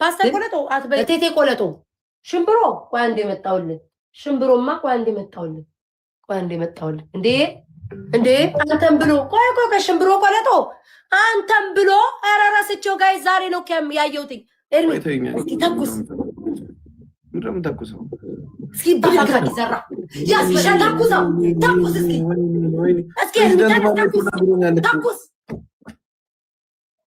ፓስተር ቆለጦ አትበይ ቴቴ ቆለጦ ሽምብሮ ቆይ አንዴ መጣውልኝ ሽምብሮማ ቆይ አንዴ መጣውልኝ እንዴ አንተም ብሎ ቆይ ሽምብሮ ቆለጦ አንተም ብሎ አራራስቸው ጋይ ዛሬ ነው ያየሁት ኤርሚ እስኪ ተኩስ ምንድነው ተኩሰው እስኪ ብለካ ይዘራ ያስፈሻ ተኩስ እስኪ ተኩስ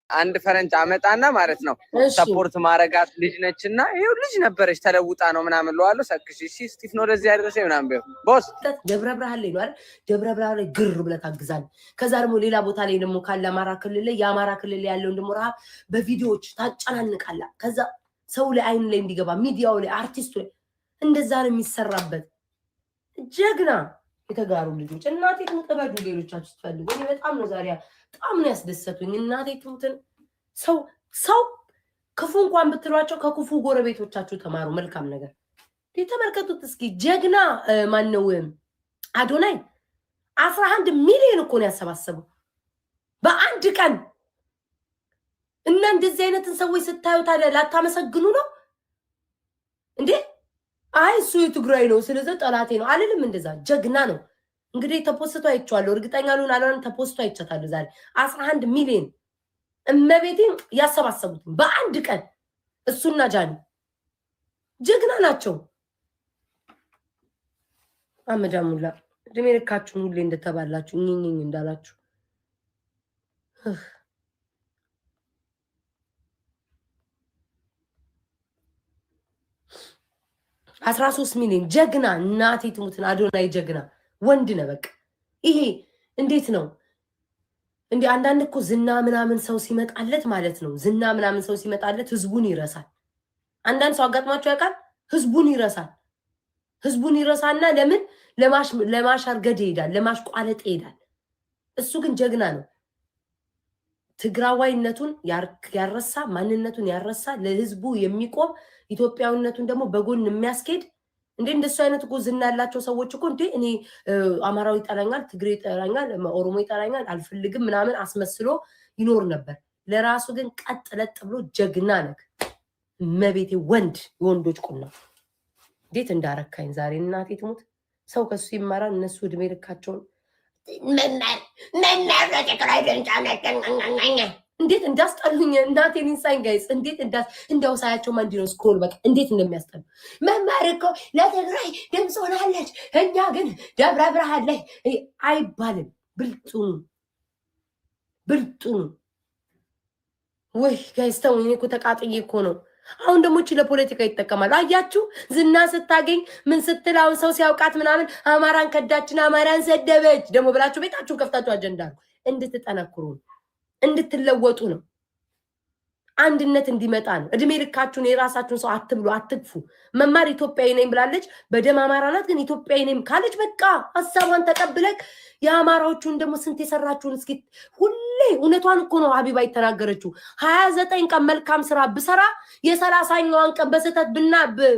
አንድ ፈረንጅ አመጣና ማለት ነው ሰፖርት ማረጋት ልጅ ነችና ይሄው ልጅ ነበረች ተለውጣ ነው ምናምን ለዋለው ሰክሽ እሺ ስቲፍ ነው ለዚህ ያደረሰ ምናምን ቢሆን ቦስ ደብረ ብርሃን ላይ ነው አይደል ደብረ ብርሃን ላይ ግር ብለህ ታግዛለህ ከዛ ደግሞ ሌላ ቦታ ላይ ደግሞ ካለ አማራ ክልል ላይ የአማራ ክልል ላይ ያለውን ደግሞ ረሃብ በቪዲዮዎች ታጨናንቃለህ ከዛ ሰው ላይ አይን ላይ እንዲገባ ሚዲያው ላይ አርቲስቱ ላይ እንደዛ ነው የሚሰራበት ጀግና የተጋሩ ልጆች እናቴ ትምጠበዱ ሌሎቻችሁ ትፈልጉ እኔ በጣም ነው ዛሬ በጣም ነው ያስደሰቱኝ እናቴ ትምትን ሰው ክፉ እንኳን ብትሏቸው ከክፉ ጎረቤቶቻችሁ ተማሩ መልካም ነገር ተመልከቱት እስኪ ጀግና ማን ነው አዶናይ 11 ሚሊዮን እኮ ነው ያሰባሰበው በአንድ ቀን እና እንደዚህ አይነትን ሰዎች ስታዩ ታዲያ ላታመሰግኑ ነው እንዴ አይ እሱ የትግራይ ነው ስለዚህ ጠላቴ ነው አልልም እንደዛ ጀግና ነው እንግዲህ ተፖስቶ አይቻለሁ እርግጠኛ ልሁን አላን ተፖስቶ አይቻታለሁ ዛሬ 11 ሚሊዮን እመቤቴን ያሰባሰቡት በአንድ ቀን እሱና ጃኒ ጀግና ናቸው አመዳሙላ ድሜርካችሁን ሁሌ እንደተባላችሁ እኝኝ እንዳላችሁ 13 ሚሊዮን ጀግና እናቴ ትሙትን አዶናይ ጀግና ወንድ ነው በቃ ይሄ እንዴት ነው እንዴ አንዳንድ እኮ ዝና ምናምን ሰው ሲመጣለት ማለት ነው ዝና ምናምን ሰው ሲመጣለት ህዝቡን ይረሳል አንዳንድ ሰው አጋጥማቸው ያውቃል ህዝቡን ይረሳና ለምን ለማሻርገድ ይሄዳል ለማሽቋለጥ ይሄዳል እሱ ግን ጀግና ነው ትግራዋይነቱን ያረሳ ማንነቱን ያረሳ ለህዝቡ የሚቆም ኢትዮጵያዊነቱን ደግሞ በጎን የሚያስኬድ እንዴ እንደሱ አይነት እኮ ዝና ያላቸው ሰዎች እኮ እንዴ እኔ አማራዊ ይጠራኛል ትግሬ ይጠራኛል ኦሮሞ ይጠራኛል አልፈልግም ምናምን አስመስሎ ይኖር ነበር ለራሱ ግን ቀጥ ለጥ ብሎ ጀግና ነክ መቤቴ ወንዶች ቁና እንዴት እንዳረካኝ ዛሬ እናቴ ትሙት ሰው ከሱ ይማራል እነሱ እድሜ ልካቸውን እንዴት እንዳስጠሉኝ እናቴን ኢንሳይን ጋይስ እንዴት እንዳው ሳያቸው ማንዲኖ ስክሮል በቃ እንዴት እንደሚያስጠሉ መማር እኮ ለትግራይ ድምፅ ሆናለች እኛ ግን ደብረ ብርሃን ላይ አይባልም ብልጡን ወይ ጋይስ ተውኝ እኮ ተቃጥዬ እኮ ነው አሁን ደግሞ እቺ ለፖለቲካ ይጠቀማል አያችሁ ዝና ስታገኝ ምን ስትል አሁን ሰው ሲያውቃት ምናምን አማራን ከዳችን አማራን ሰደበች ደግሞ ብላችሁ ቤታችሁን ከፍታችሁ አጀንዳ እንድትጠነክሩ እንድትለወጡ ነው አንድነት እንዲመጣ ነው እድሜ ልካችሁን የራሳችሁን ሰው አትብሉ አትግፉ መማር ኢትዮጵያዊ ነኝ ብላለች በደም አማራ ናት ግን ኢትዮጵያዊ ነኝ ካለች በቃ ሐሳቧን ተቀብለክ የአማራዎቹን ደግሞ ስንት የሰራችሁን እስኪ ሁሌ እውነቷን እኮ ነው ሀቢባ የተናገረችው 29 ቀን መልካም ስራ ብሰራ የ30ኛዋን ቀን በስተት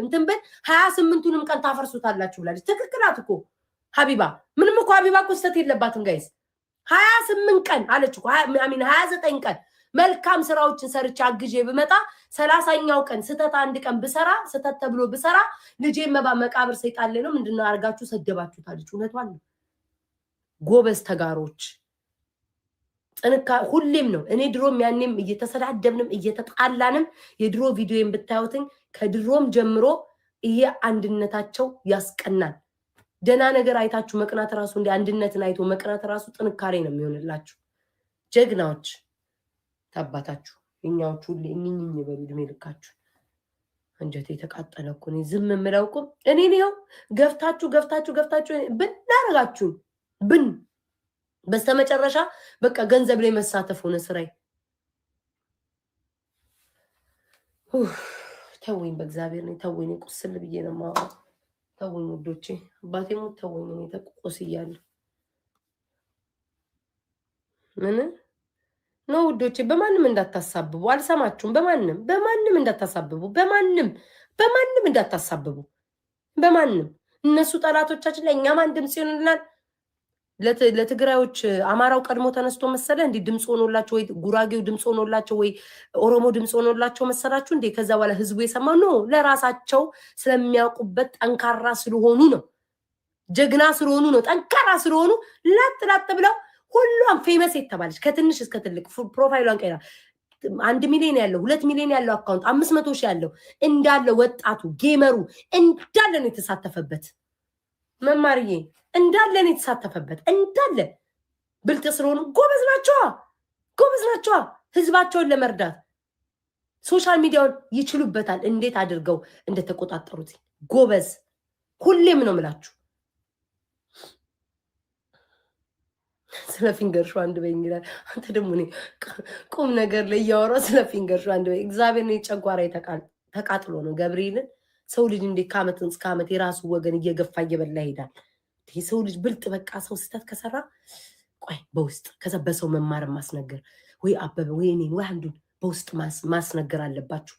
እንትን ብል 28ቱንም ቀን ታፈርሱታላችሁ ብላለች ትክክላት እኮ ሀቢባ ምንም እኮ ሀቢባ እኮ ስተት የለባትም ጋይስ 28 ቀን አለች እኮ 29 ቀን መልካም ስራዎችን ሰርቻ አግጄ ብመጣ 30ኛው ቀን ስተት አንድ ቀን ብሰራ ስተት ተብሎ ብሰራ ልጄ መቃብር ሰይጣን ላይ ነው ምንድነው አርጋችሁ ሰደባችሁታለች እውነቷን ነው ጎበዝ ተጋሮች ጥንካ ሁሌም ነው እኔ ድሮም ያኔም እየተሰዳደብንም እየተጣላንም የድሮ ቪዲዮን ብታዩትን ከድሮም ጀምሮ ይሄ አንድነታቸው ያስቀናል ደና ነገር አይታችሁ መቅናት ራሱ እንደ አንድነትን አይቶ መቅናት ራሱ ጥንካሬ ነው የሚሆንላችሁ ጀግናዎች ታባታችሁ እኛዎቹ ሁሌ እኝኝ ይበሉ እድሜ ልካችሁ አንጀቴ ተቃጠለ እኮ ነው ዝም የምለው እኮ እኔ ነው ገፍታችሁ ብናረጋችሁ በስተመጨረሻ በቃ ገንዘብ ላይ መሳተፍ ሆነ ስራይ ተወኝ በእግዚአብሔር ነው ተወኝ ቁስል ብዬ ነው ማው ተወኝ ወዶቼ አባቴ ሞት ተወኝ ነው ተቆስያለሁ ምን ነው ወዶቼ በማንም እንዳታሳብቡ አልሰማችሁም በማንም እንዳታሳብቡ በማንም እንዳታሳብቡ በማንም እነሱ ጠላቶቻችን ላይ እኛ ማን ድምጽ ይሆንልናል ለትግራዮች አማራው ቀድሞ ተነስቶ መሰለ እንዴ ድምጽ ሆኖላቸው ወይ ጉራጌው ድምጽ ሆኖላቸው ወይ ኦሮሞ ድምጽ ሆኖላቸው መሰላችሁ እንዴ? ከዛ በኋላ ህዝቡ የሰማው ነው ለራሳቸው ስለሚያውቁበት ጠንካራ ስለሆኑ ነው። ጀግና ስለሆኑ ነው። ጠንካራ ስለሆኑ ላጥ ብለው ሁሉም ፌመስ የተባለች ከትንሽ እስከ ትልቅ ፕሮፋይሏን ቀይራ 1 ሚሊዮን ያለው 2 ሚሊዮን ያለው አካውንት 500 ሺህ ያለው እንዳለ ወጣቱ ጌመሩ እንዳለ ነው የተሳተፈበት። መማርዬ እንዳለ ነው የተሳተፈበት እንዳለ ብልጥ ስለሆኑ ጎበዝ ናቸዋ። ህዝባቸውን ለመርዳት ሶሻል ሚዲያውን ይችሉበታል። እንዴት አድርገው እንደተቆጣጠሩት ጎበዝ። ሁሌም ነው የምላችሁ። ስለ ፊንገር ሾ አንድ በይ ይላል። አንተ ደግሞ ቁም ነገር ላይ እያወራሁ ስለ ፊንገር ሾ አንድ በይ። እግዚአብሔር ነው የጨጓራ ተቃጥሎ ነው ገብርኤልን። ሰው ልጅ እንዴ ከዓመት እስከ ዓመት የራሱ ወገን እየገፋ እየበላ ይሄዳል። ሰው ልጅ ብልጥ በቃ ሰው ስህተት ከሰራ ቆይ በውስጥ ከዛ በሰው መማር ማስነገር ወይ አበበ ወይ እኔን ወይ አንዱን በውስጥ ማስነገር አለባችሁ።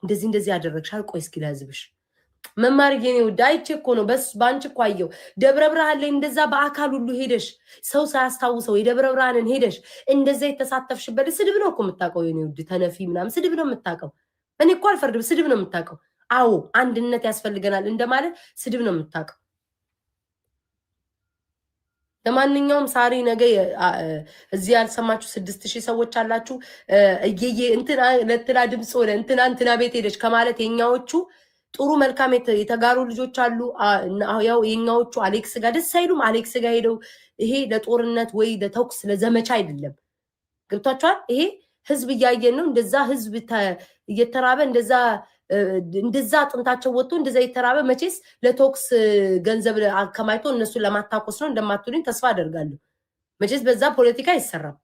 እንደዚህ ያደረግሻል። ቆይ እስኪ ለህዝብሽ መማር የኔ ውድ አይቼ እኮ ነው በአንቺ እኮ አየሁ። ደብረ ብርሃን ላይ እንደዛ በአካል ሁሉ ሄደሽ ሰው ሳያስታውሰው የደብረ ብርሃንን ሄደሽ እንደዛ የተሳተፍሽበት ስድብ ነው እኮ የምታውቀው የኔ ውድ። ተነፊ ምናምን ስድብ ነው የምታውቀው። እኔ እኮ አልፈርድም፣ ስድብ ነው የምታውቀው። አዎ አንድነት ያስፈልገናል እንደማለት ስድብ ነው የምታውቀው። ለማንኛውም ሳሪ ነገ እዚህ ያልሰማችሁ 6000 ሰዎች አላችሁ። እየየ እንትና ለትላ ድምጽ ሆነ እንትና ቤት ሄደሽ ከማለት የኛዎቹ ጥሩ መልካም የተጋሩ ልጆች አሉ። ያው የኛዎቹ አሌክስ ጋር ደስ አይሉም። አሌክስ ጋር ሄደው ይሄ ለጦርነት ወይ ለተኩስ ለዘመቻ አይደለም። ገብቷችኋል? ይሄ ህዝብ እያየን ነው። እንደዛ ህዝብ እየተራበ እንደዛ አጥንታቸው ወጥቶ እንደዛ እየተራበ መቼስ ለተኩስ ገንዘብ አከማይቶ እነሱን ለማታቆስ ነው እንደማትሉኝ ተስፋ አደርጋለሁ። መቼስ በዛ ፖለቲካ አይሰራም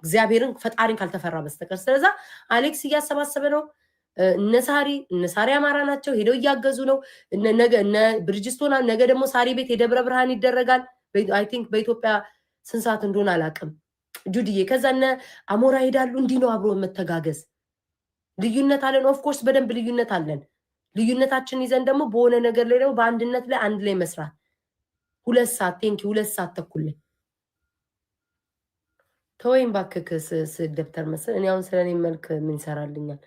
እግዚአብሔርን ፈጣሪን ካልተፈራ በስተቀር። ስለዛ አሌክስ እያሰባሰበ ነው። እነሳሪ አማራ ናቸው፣ ሄደው እያገዙ ነው። ነገ ብርጅስቶና ነገ ደግሞ ሳሪ ቤት የደብረ ብርሃን ይደረጋል። አይ ቲንክ በኢትዮጵያ ስንት ሰዓት እንደሆነ አላውቅም ጁድዬ። ከዛ አሞራ ሄዳሉ። እንዲህ ነው አብሮ መተጋገዝ። ልዩነት አለን፣ ኦፍኮርስ በደንብ ልዩነት አለን። ልዩነታችን ይዘን ደግሞ በሆነ ነገር ላይ ደግሞ በአንድነት ላይ አንድ ላይ መስራት 2 ሰዓት ቴንኪ 2 ሰዓት ተኩል ላይ ተወይም ባክህ ደብተር መሰል። እኔ አሁን ስለኔ መልክ ምን ይሰራልኛል?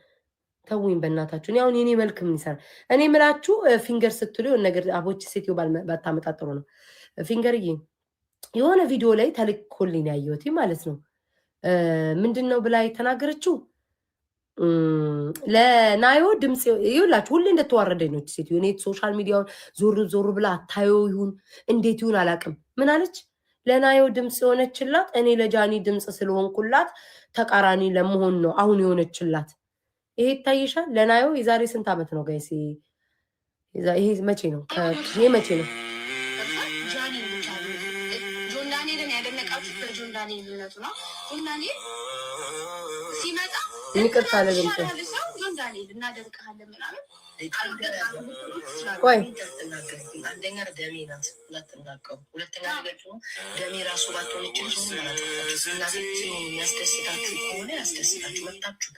ተውኝ በእናታችሁ። እኔ አሁን የኔ መልክ ምን ይሰራል? እኔ ምላችሁ ፊንገር ስትሉ ነገር አቦች ሴትዮ ባታመጣጥሩ ነው። ፊንገርዬ የሆነ ቪዲዮ ላይ ተልኮልኝ ያየሁት ማለት ነው። ምንድነው ብላ የተናገረችው ለናዮ ድምጽ ይውላችሁ። ሁሌ እንደተዋረደኝ ነው ሴትዮ። እኔ ሶሻል ሚዲያውን ዞር ብላ አታየው ይሁን እንዴት ይሁን አላውቅም። ምን አለች? ለናዮ ድምጽ የሆነችላት እኔ ለጃኒ ድምጽ ስለሆንኩላት ተቃራኒ ለመሆን ነው አሁን የሆነችላት። ይሄ ይታይሻል። ለናዮ የዛሬ ስንት ዓመት ነው ጋይስ? ይሄ መቼ ነው? ይሄ መቼ ነው? ጆን ዳንኤልን ያደነቃችሁት ጆን ዳንኤልነቱ ነው። ጆን ዳንኤል ሲመጣ ይቅርታ ለድምጽ ጆን ዳንኤል እናደንቅሃለን ምናምን ቆይ አንደኛ ደሜ ናት፣ ሁለተኛ ነገር ደግሞ ደሜ ራሱ ባትሆነችን ያስደስታችሁ ከሆነ ያስደስታችሁ መጣችሁ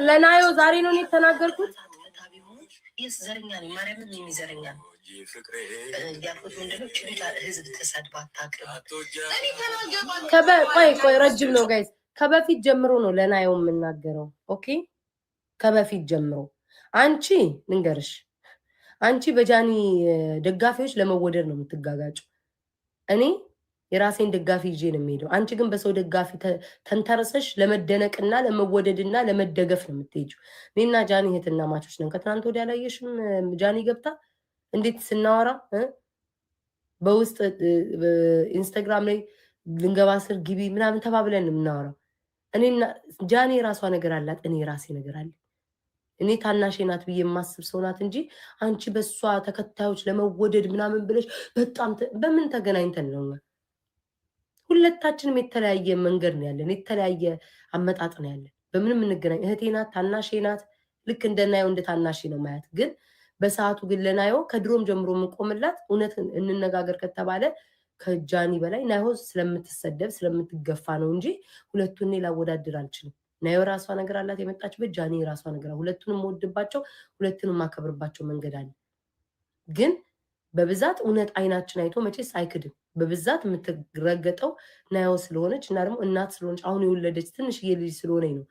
ለናዮ ዛሬ ነው የተናገርኩት። ዘረኛ ነኝ ማርያምን የሚዘረኛ ነው ያልኩት። ምንድነው ህዝብ ተሰድባ አታውቅም። ቆይ ረጅም ነው ጋይስ። ከበፊት ጀምሮ ነው ለናዮ የምናገረው። ኦኬ ከበፊት ጀምሮ አንቺ ልንገርሽ፣ አንቺ በጃኒ ደጋፊዎች ለመወደድ ነው የምትጋጋጩ። እኔ የራሴን ደጋፊ ይዤ ነው የሚሄደው። አንቺ ግን በሰው ደጋፊ ተንተርሰሽ ለመደነቅና ለመወደድና ለመደገፍ ነው የምትሄጂው። እኔና ጃኒ እህትና ማቾች ነን። ከትናንት ወዲያ አላየሽም? ጃኒ ገብታ እንዴት ስናወራ በውስጥ ኢንስታግራም ላይ ልንገባ ስር ግቢ ምናምን ተባብለን ነው የምናወራው። እኔና ጃኒ የራሷ ነገር አላት፣ እኔ የራሴ ነገር አለ። እኔ ታናሼ ናት ብዬ የማስብ ሰው ናት እንጂ አንቺ በሷ ተከታዮች ለመወደድ ምናምን ብለሽ በጣም በምን ተገናኝተን ነው? ሁለታችንም የተለያየ መንገድ ነው ያለን፣ የተለያየ አመጣጥ ነው ያለን። በምንም እንገናኝ። እህቴ ናት፣ ታናሼ ናት። ልክ እንደናየው እንደ ታናሼ ነው ማያት። ግን በሰዓቱ ግን ለናየው ከድሮም ጀምሮ የምቆምላት እውነት እንነጋገር ከተባለ ከጃኒ በላይ ናዮ ስለምትሰደብ ስለምትገፋ ነው እንጂ ሁለቱን እኔ ላወዳድር አልችልም። ናዮ ራሷ ነገር አላት የመጣችበት፣ ጃኒ ራሷ ነገር። ሁለቱንም ወድባቸው ሁለቱንም ማከብርባቸው መንገድ አለ። ግን በብዛት እውነት አይናችን አይቶ መቼስ አይክድም። በብዛት የምትረገጠው ናየው ስለሆነች እና ደግሞ እናት ስለሆነች አሁን የወለደች ትንሽዬ ልጅ ስለሆነኝ ነው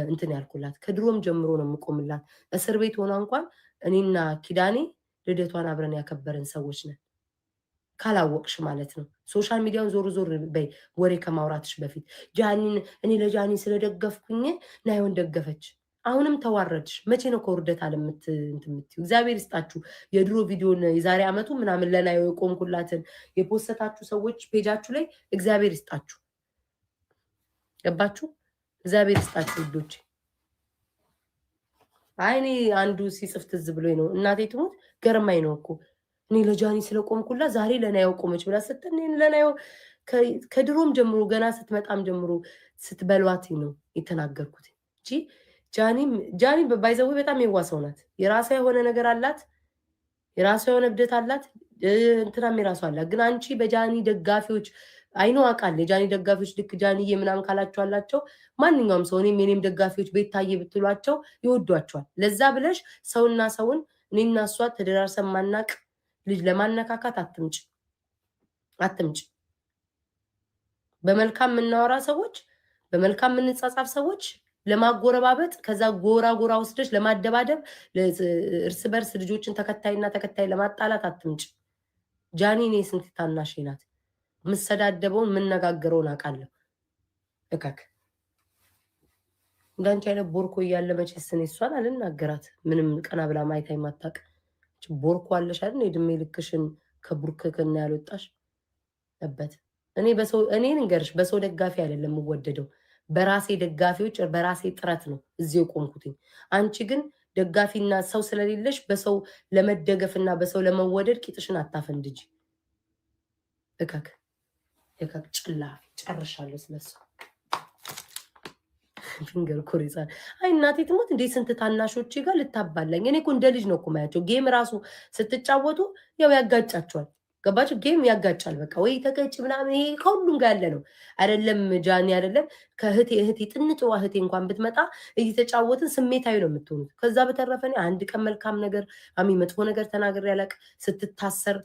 እንትን ያልኩላት። ከድሮም ጀምሮ ነው የምቆምላት። እስር ቤት ሆና እንኳን እኔና ኪዳኔ ልደቷን አብረን ያከበረን ሰዎች ነን። ካላወቅሽ ማለት ነው። ሶሻል ሚዲያውን ዞር ዞር በይ ወሬ ከማውራትሽ በፊት። ጃኒን እኔ ለጃኒ ስለደገፍኩኝ ናየውን ደገፈች። አሁንም ተዋረድሽ። መቼ ነው ከውርደት አለ የምትምትዩ? እግዚአብሔር ይስጣችሁ። የድሮ ቪዲዮን የዛሬ አመቱ ምናምን ለናየው የቆምኩላትን የፖስተታችሁ ሰዎች ፔጃችሁ ላይ እግዚአብሔር ይስጣችሁ። ገባችሁ? እግዚአብሔር ይስጣችሁ ውዶች። አይኔ አንዱ ሲጽፍ ትዝ ብሎኝ ነው። እናቴ ትሙት ገርማኝ ነው እኮ እኔ ለጃኒ ስለቆምኩላ ዛሬ ለናየው ቆመች ብላ ስትል ለናየው ከድሮም ጀምሮ ገና ስትመጣም ጀምሮ ስትበሏት ነው የተናገርኩት እንጂ ጃኒ ባይዘው በጣም የዋሰው ናት። የራሷ የሆነ ነገር አላት። የራሷ የሆነ እብደት አላት። እንትናም የራሷ አላት። ግን አንቺ በጃኒ ደጋፊዎች አይኖ አቃል የጃኒ ደጋፊዎች ልክ ጃኒዬ ምናምን ካላችሁ አላቸው ማንኛውም ሰው እኔም የኔም ደጋፊዎች ቤታዬ ብትሏቸው ይወዷቸዋል። ለዛ ብለሽ ሰውና ሰውን እኔና እሷ ተደራርሰን ማናቅ ልጅ ለማነካካት አትምጭ። በመልካም የምናወራ ሰዎች፣ በመልካም የምንጻጻፍ ሰዎች ለማጎረባበጥ ከዛ ጎራ ወስደሽ ለማደባደብ እርስ በርስ ልጆችን ተከታይና ተከታይ ለማጣላት አትምጭ። ጃኒ እኔ ስንት ታናሽ ናት። የምሰዳደበውን የምነጋገረውን አውቃለሁ። እከክ እንዳንቺ አይነት ቦርኮ እያለ መቼስ እኔ እሷን አልናገራት። ምንም ቀና ብላ ማየት የማታውቅ ቦርኮ አለሽ አይደል? እድሜ ልክሽን ከቡርክክና ያልወጣሽ ነበት። እኔ ንገርሽ በሰው ደጋፊ አይደለም የምወደደው፣ በራሴ ደጋፊዎች በራሴ ጥረት ነው እዚሁ ቆምኩትኝ። አንቺ ግን ደጋፊና ሰው ስለሌለሽ በሰው ለመደገፍና በሰው ለመወደድ ቂጥሽን አታፈንድጂ። እከክ ጭላ ጨርሻለሁ ስለሱ ፊንገር ኮሪሳ አይ እናቴ ትሞት እንዴ ስንት ታናሾቼ ጋር ልታባላኝ። እኔ እኮ እንደ ልጅ ነው እኮ ማያቸው። ጌም ራሱ ስትጫወቱ ያው ያጋጫቸዋል። ገባችሁ? ጌም ያጋጫል። በቃ ወይ ተቀጭ ምናምን ይሄ ከሁሉም ጋር ያለ ነው አይደለም? ጃኒ አይደለም ከእህቴ ጥንጥዋ እህቴ እንኳን ብትመጣ እየተጫወትን ስሜታዊ ነው የምትሆኑት። ከዛ በተረፈ እኔ አንድ ቀን መልካም ነገር መጥፎ ነገር ተናግሬ ያላቅ። ስትታሰር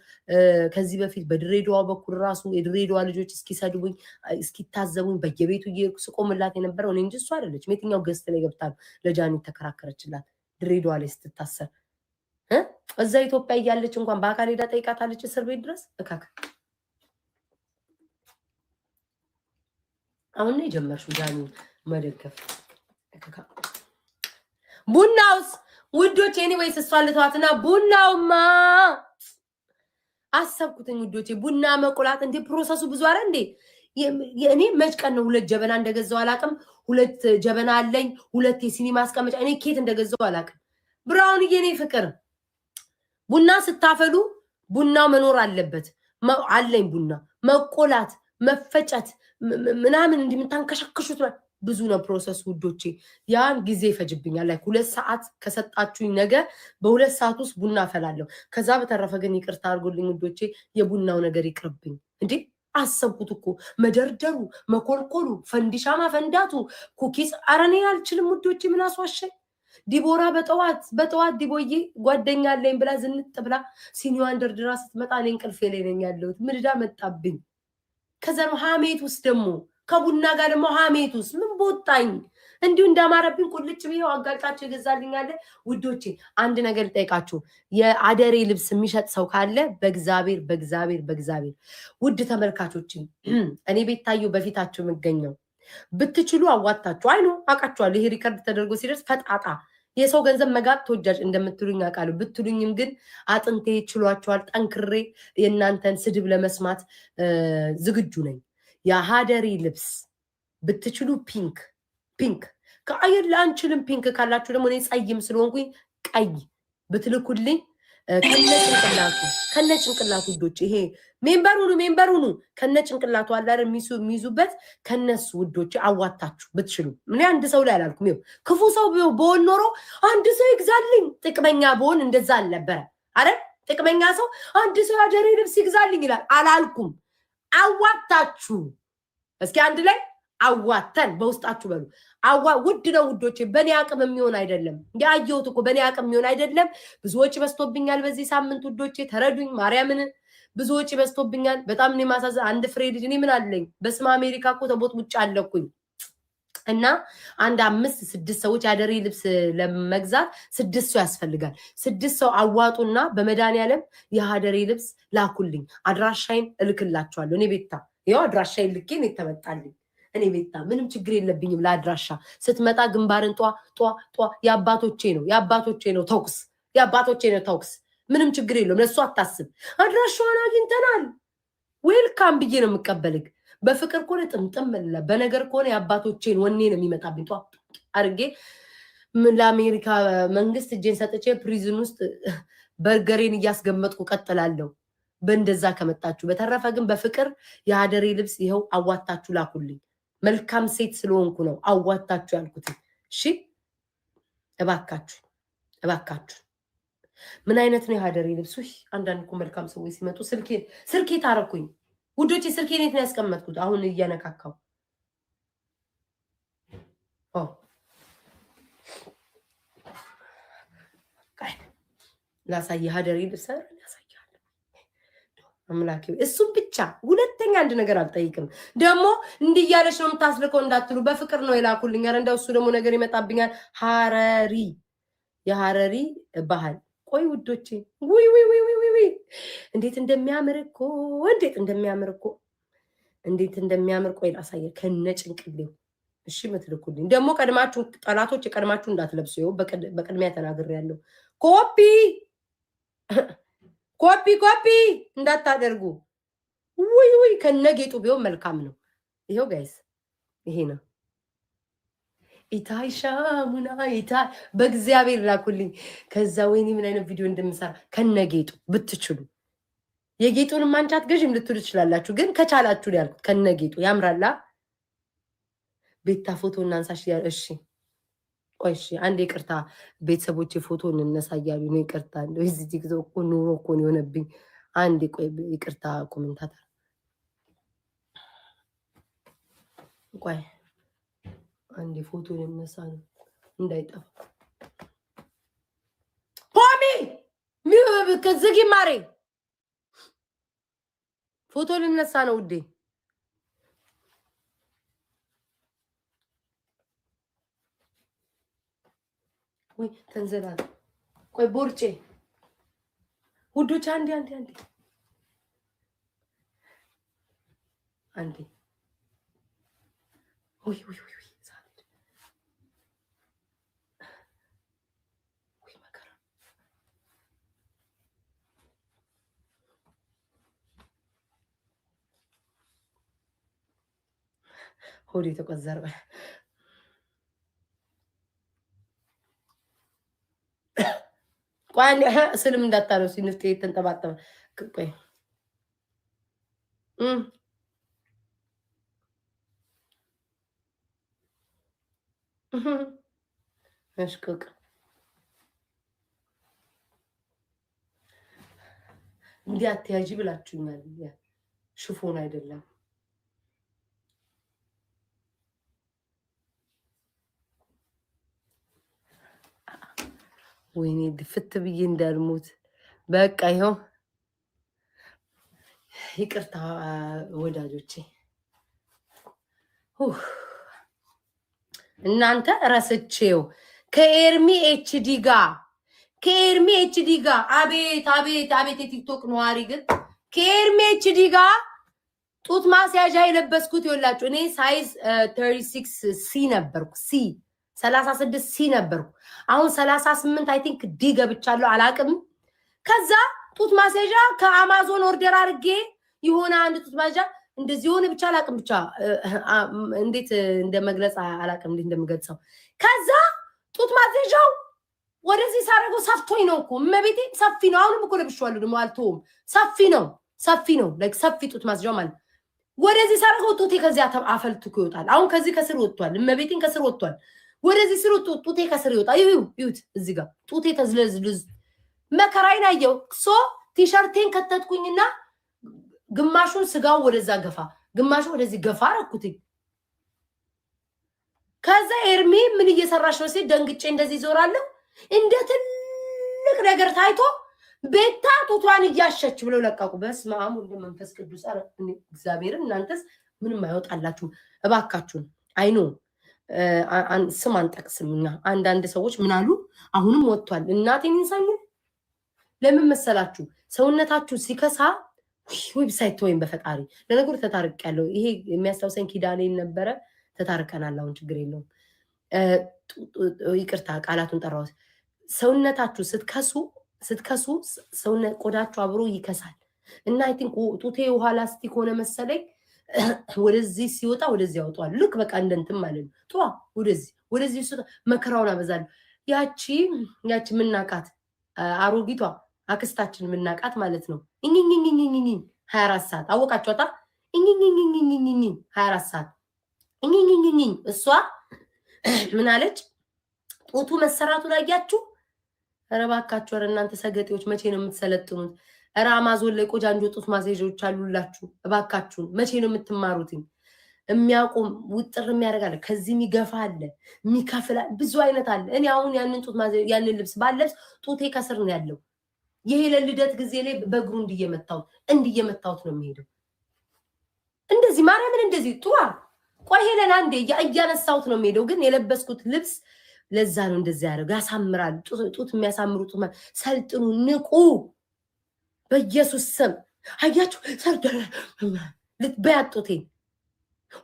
ከዚህ በፊት በድሬዳዋ በኩል ራሱ የድሬዳዋ ልጆች እስኪሰድቡኝ እስኪታዘቡኝ በየቤቱ እየሄድኩ ስቆምላት የነበረው እኔ እንጂ እሱ አይደለችም። የትኛው ገስት ላይ ገብታ ለጃኒ ተከራከረችላት? ድሬዳዋ ላይ ስትታሰር እዛ ኢትዮጵያ እያለች እንኳን በአካል ሄዳ ጠይቃታለች እስር ቤት ድረስ። እካካ አሁን ነው የጀመርሽው ጃኒ መደገፍ። ቡናውስ ውዶቼ ኤኒዌይስ እሷ ልተዋትና ቡናውማ አሰብኩትኝ ውዶቼ። ቡና መቆላት እንዴ ፕሮሰሱ ብዙ አረ እንዴ። እኔ መች ቀን ነው 2 ጀበና እንደገዛው አላቅም። 2 ጀበና አለኝ፣ 2 የሲኒ ማስቀመጫ። እኔ ኬት እንደገዛው አላቅም። ብራውን የኔ ፍቅር ቡና ስታፈሉ ቡናው መኖር አለበት። አለኝ ቡና መቆላት መፈጨት ምናምን እንደምታንከሽክሹት ብዙ ነው ፕሮሰስ ውዶቼ። ያን ጊዜ ይፈጅብኛል። ላይ 2 ሰዓት ከሰጣችሁኝ ነገ በ2 ሰዓት ውስጥ ቡና አፈላለሁ። ከዛ በተረፈ ግን ይቅርታ አድርጎልኝ ውዶቼ የቡናው ነገር ይቅርብኝ። እንዴ አሰብኩት እኮ መደርደሩ፣ መኮልኮሉ፣ ፈንዲሻ ማፈንዳቱ፣ ኩኪስ አረኔ አልችልም ውዶቼ። ምን አስዋሸኝ? ዲቦራ በጠዋት ዲቦዬ ጓደኛ አለኝ ብላ ዝንጥ ብላ ሲኒዋን ደርድራ ስትመጣ እኔ እንቅልፌ ላይ ነኝ ያለሁት። ምድዳ መጣብኝ። ከዛ ነው ሀሜት ውስጥ ደግሞ ከቡና ጋር ደግሞ ሀሜት ውስጥ ምን ቦጣኝ። እንዲሁ እንዳማረብኝ ቁልጭ ብዬው አጋጫቸው ይገዛልኛል። ውዶቼ አንድ ነገር ልጠይቃችሁ። የአደሬ ልብስ የሚሸጥ ሰው ካለ በእግዚአብሔር ውድ ተመልካቾች እኔ ቤታየሁ በፊታችሁ የምገኘው ብትችሉ አዋጣችሁ። አይኑ አውቃችኋለሁ። ይሄ ሪከርድ ተደርጎ ሲደርስ ፈጣጣ የሰው ገንዘብ መጋጥ ተወጃጅ እንደምትሉኝ አውቃለሁ። ብትሉኝም ግን አጥንቴ ችሏችኋል። ጠንክሬ የእናንተን ስድብ ለመስማት ዝግጁ ነኝ። የሀደሪ ልብስ ብትችሉ ፒንክ ከአየር ለአንችልም። ፒንክ ካላችሁ ደግሞ እኔ ጸይም ስለሆንኩኝ ቀይ ብትልኩልኝ ከነጭንቅላቱ ውዶች ይሄ ሜምበር ሁኑ ከነጭንቅላቱ አላረ የሚይዙበት ከነሱ ውዶች አዋጣችሁ ብትችሉ። ምን አንድ ሰው ላይ አላልኩም። ይኸው ክፉ ሰው በሆን ኖሮ አንድ ሰው ይግዛልኝ። ጥቅመኛ በሆን እንደዛ አልነበረ አረ ጥቅመኛ ሰው አንድ ሰው አደሬ ልብስ ይግዛልኝ ይላል አላልኩም። አዋጣችሁ እስኪ አንድ ላይ አዋተን በውስጣችሁ በሉ ውድ ነው ውዶቼ። በኔ አቅም የሚሆን አይደለም። ያየሁት እኮ በኔ አቅም የሚሆን አይደለም። ብዙ ወጪ በዝቶብኛል በዚህ ሳምንት ውዶቼ፣ ተረዱኝ ማርያምን። ብዙ ወጪ በዝቶብኛል በጣም። እኔ ማሳዘን አንድ ፍሬ ልጅ እኔ ምን አለኝ በስመ አሜሪካ እኮ ተቦጥቡጭ አለኩኝ። እና አንድ 5-6 ሰዎች ያደሬ ልብስ ለመግዛት 6 ሰው ያስፈልጋል። 6 ሰው አዋጡና በመድኃኒዓለም የሀደሬ ልብስ ላኩልኝ። አድራሻይን እልክላችኋለሁ። እኔ ቤታ ያው አድራሻይን ልኬ ነው ተመጣልኝ። እኔ ቤታ ምንም ችግር የለብኝም ለአድራሻ። ስትመጣ ግንባርን ጧ የአባቶቼ ነው ተኩስ፣ የአባቶቼ ነው ተኩስ። ምንም ችግር የለውም ለሱ አታስብ። አድራሻዋን አግኝተናል ዌልካም ብዬ ነው የምቀበልክ። በፍቅር ከሆነ ጥምጥም መላ፣ በነገር ከሆነ የአባቶቼን ወኔ ነው የሚመጣብኝ። ጧ አድርጌ ለአሜሪካ መንግስት እጄን ሰጥቼ ፕሪዝን ውስጥ በርገሬን እያስገመጥኩ ቀጥላለሁ። በእንደዛ ከመጣችሁ። በተረፈ ግን በፍቅር የሀደሬ ልብስ ይኸው አዋታችሁ ላኩልኝ። መልካም ሴት ስለሆንኩ ነው አዋታችሁ ያልኩት። እሺ እባካችሁ። ምን አይነት ነው የሀደሬ ልብስ? አንዳንድ እኮ መልካም ሰዎች ሲመጡ ስልኬ ታረኩኝ ውዶቼ። ስልኬን የት ነው ያስቀመጥኩት? አሁን እያነካካው ላሳይ። ሀደሬ ልብስ ያሳያለሁ። አምላኬ እሱም ብቻ ሁለተኛ አንድ ነገር አልጠይቅም። ደግሞ እንዲያለሽ ነው የምታስልከው እንዳትሉ፣ በፍቅር ነው የላኩልኝ። ኧረ እንደው እሱ ደግሞ ነገር ይመጣብኛል። የሀረሪ ባህል ቆይ ውዶቼ፣ ውይ እንዴት እንደሚያምር ቆይ ላሳየ ከነጭንቅሌው። እሺ ምትልኩልኝ ደግሞ ቀድማችሁ ጠላቶች የቀድማችሁ እንዳትለብሱ። ይኸው በቅድሚያ ተናግሬያለሁ። ኮፒ እንዳታደርጉ። ውይ ከነጌጡ ቢሆን መልካም ነው። ይኸው ጋይስ ይሄ ነው። ኢታይ ሻሙና ኢታይ በእግዚአብሔር ላኩልኝ። ከዛ ወይኔ ምን አይነት ቪዲዮ እንደምሰራ ከነጌጡ ብትችሉ። የጌጡንም አንቻት ገዥም ልትሉ ትችላላችሁ፣ ግን ከቻላችሁ ያልኩት ከነጌጡ ያምራላ። ቤታ ፎቶ እናንሳሽ ያለ። እሺ ቆይ እሺ አንድ ይቅርታ ቤተሰቦቼ ፎቶ እንነሳ እያሉ ነው። ይቅርታ እንደው እዚህ ጊዜው እኮ ኑሮ እኮ ነው የሆነብኝ። አንድ ቆይ ይቅርታ ኮሜንታተር ቆይ አንድ ፎቶ እንነሳ ነው እንዳይጠፋ። ፖሚ ከዝጊ ማሬ ፎቶ ልነሳ ነው ውዴ። ወይ ተንዘላል። ቆይ ቦርጬ ውዶች አንዴ ወይ መከራ ሆዴ ተቆዘረ። ቆይ ስልም እንዳታለው ሲንፍቴ ተንጠባጠበ። ቆይ እሽቁቅ እንዲህ አትያዢ ብላችሁኛል። ሽፎን አይደለም። ወይኔ ድፍት ብዬ እንዳልሞት። በቃ ይኸው ይቅርታ ወዳጆቼ። እናንተ ረስቼው ከኤርሚ ኤችዲ ጋር አቤት የቲክቶክ ነዋሪ ግን ከኤርሚ ኤችዲ ጋር ጡት ማስያዣ የለበስኩት ይኸውላችሁ። እኔ ሳይዝ 36 ሲ ነበርኩ። 36 ሲ ነበርኩ። አሁን 38 አይ ቲንክ ዲ ገብቻለሁ አላቅም። ከዛ ጡት ማስያዣ ከአማዞን ኦርደር አድርጌ የሆነ አንድ ጡት ማስያዣ እንደዚህ ሆነ ብቻ አላቅም። ብቻ እንዴት እንደመግለጽ አላቅም፣ እንዴት እንደምገልጸው። ከዛ ጡት ማስያዣው ወደዚህ ሳረገው ሰፍቶኝ ነው እኮ እመቤቴ፣ ሰፊ ነው። አሁንም እኮ ለብሼዋለሁ ደግሞ አልተውም። ሰፊ ነው ላይክ ሰፊ ጡት ማስያዣው ማለት ወደዚህ ሳረገው ጡቴ ከዚህ አፈልትኩ ይወጣል። አሁን ከዚህ ከስር ወጥቷል። እመቤቴን ከስር ወጥቷል። ወደዚህ ስር ጡቴ ከስር ይወጣል። ይሁት እዚህ ጋር ጡቴ ተዝለዝልዝ መከራዬን አየው። ቲሸርቴን ከተትኩኝና ግማሹን ስጋው ወደዛ ገፋ፣ ግማሹ ወደዚህ ገፋ አረኩትኝ። ከዛ ኤርሚ ምን እየሰራሽ ነው ሲል ደንግጬ እንደዚህ ዞራለሁ። እንደ ትልቅ ነገር ታይቶ ቤታ ጡቷን እያሸች ብለው ለቀቁ። በስመ አብ ወወልድ ወመንፈስ ቅዱስ። ኧረ እግዚአብሔርን እናንተስ ምንም አይወጣላችሁም እባካችሁን። አይኖ ስም አንጠቅስም እኛ። አንዳንድ ሰዎች ምን አሉ? አሁንም ወጥቷል። እናቴን እንሳኝ። ለምን መሰላችሁ? ሰውነታችሁ ሲከሳ ዌብሳይት ወይም በፈጣሪ ለነገሩ ተታርቅ ያለው ይሄ የሚያስታውሰኝ ኪዳኔን ነበረ። ተታርቀናል። አሁን ችግር የለውም። ይቅርታ ቃላቱን ጠራሁት። ሰውነታችሁ ስትከሱ ሰውነት ቆዳችሁ አብሮ ይከሳል እና አይ ቲንክ ጡቴ ውሃ ላስቲክ ሆነ መሰለኝ። ወደዚህ ሲወጣ ወደዚህ ያወጣዋል። ልክ በቃ እንደንትም ማለት ነው። ጧ ወደዚህ ሲወጣ መከራውን አበዛለሁ። ያቺ ምናቃት አሮጊቷ አክስታችን ምናቃት ማለት ነው። እኝኝኝኝኝኝ 24 ሰዓት አወቃችኋታ? እኝኝኝኝኝኝ 24 ሰዓት እኝኝኝኝኝ። እሷ ምን አለች? ጡቱ መሰራቱ ላይ ያያችሁ። ኧረ እባካችሁ፣ ኧረ እናንተ ሰገጤዎች መቼ ነው የምትሰለጥኑት? ኧረ አማዞን ላይ ቆጃንጆ ጡት ማስያዣዎች አሉላችሁ። እባካችሁን መቼ ነው የምትማሩትኝ? የሚያቆም ውጥር የሚያደርጋለ፣ ከዚህ የሚገፋ አለ፣ የሚከፍል ብዙ አይነት አለ። እኔ አሁን ያንን ልብስ ባለብስ ጡቴ ከስር ነው ያለው። ይሄ ለልደት ጊዜ ላይ በእግሩ እንዲየመታውት ነው የሚሄደው። እንደዚህ ማርያምን እንደዚህ ጡዋ ቆይ ሄለን አንዴ እያነሳውት ነው የሚሄደው። ግን የለበስኩት ልብስ ለዛ ነው እንደዚህ ያደርገው። ያሳምራል። ጡት የሚያሳምሩ ጡት ሰልጥኑ፣ ንቁ። በኢየሱስ ስም አያችሁ። ልትበያት ጡቴን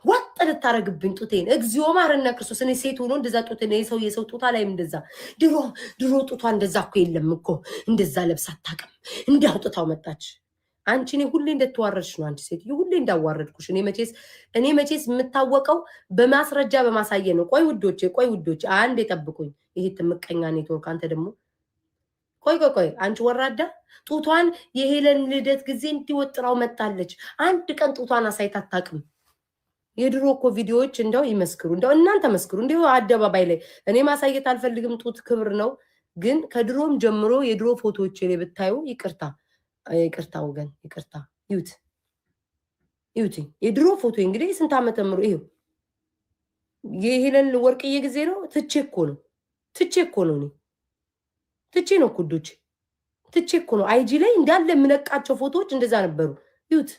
ወጥ ልታረግብኝ ጡቴን። እግዚኦ ማረነ ክርስቶስ። እኔ ሴት ሆኖ እንደዛ ጡቴን የሰው ጡታ ላይም እንደዛ ድሮ ጡቷ እንደዛ እኮ የለም እኮ እንደዛ ለብሳ አታውቅም። እንዳውጥታው መጣች። አንቺ እኔ ሁሌ እንደተዋረድሽ ነው። አንቺ ሴትዮ ሁሌ እንዳዋረድኩሽ። እኔ መቼስ የምታወቀው በማስረጃ በማሳየ ነው። ቆይ ውዶቼ አንድ የጠብቁኝ። ይሄ ትምቀኛ ኔትወርክ። አንተ ደግሞ ቆይ አንቺ ወራዳ ጡቷን የሄለን ልደት ጊዜ እንዲወጥራው መጣለች። አንድ ቀን ጡቷን አሳይታ አታውቅም። የድሮ እኮ ቪዲዮዎች እንደው ይመስክሩ፣ እንደው እናንተ መስክሩ። እንደው አደባባይ ላይ እኔ ማሳየት አልፈልግም። ጡት ክብር ነው። ግን ከድሮም ጀምሮ የድሮ ፎቶዎች ላይ ብታዩ ይቅርታ ወገን ይቅርታ። ይዩት የድሮ ፎቶ እንግዲህ ስንት ዓመት ተምሮ ይሄው የሄለን ወርቅዬ ጊዜ ነው። ትቼ እኮ ነው እኔ ትቼ ነው ኩዶች ትቼ እኮ ነው። አይጂ ላይ እንዳለ የምነቃቸው ፎቶዎች እንደዛ ነበሩ። ይዩት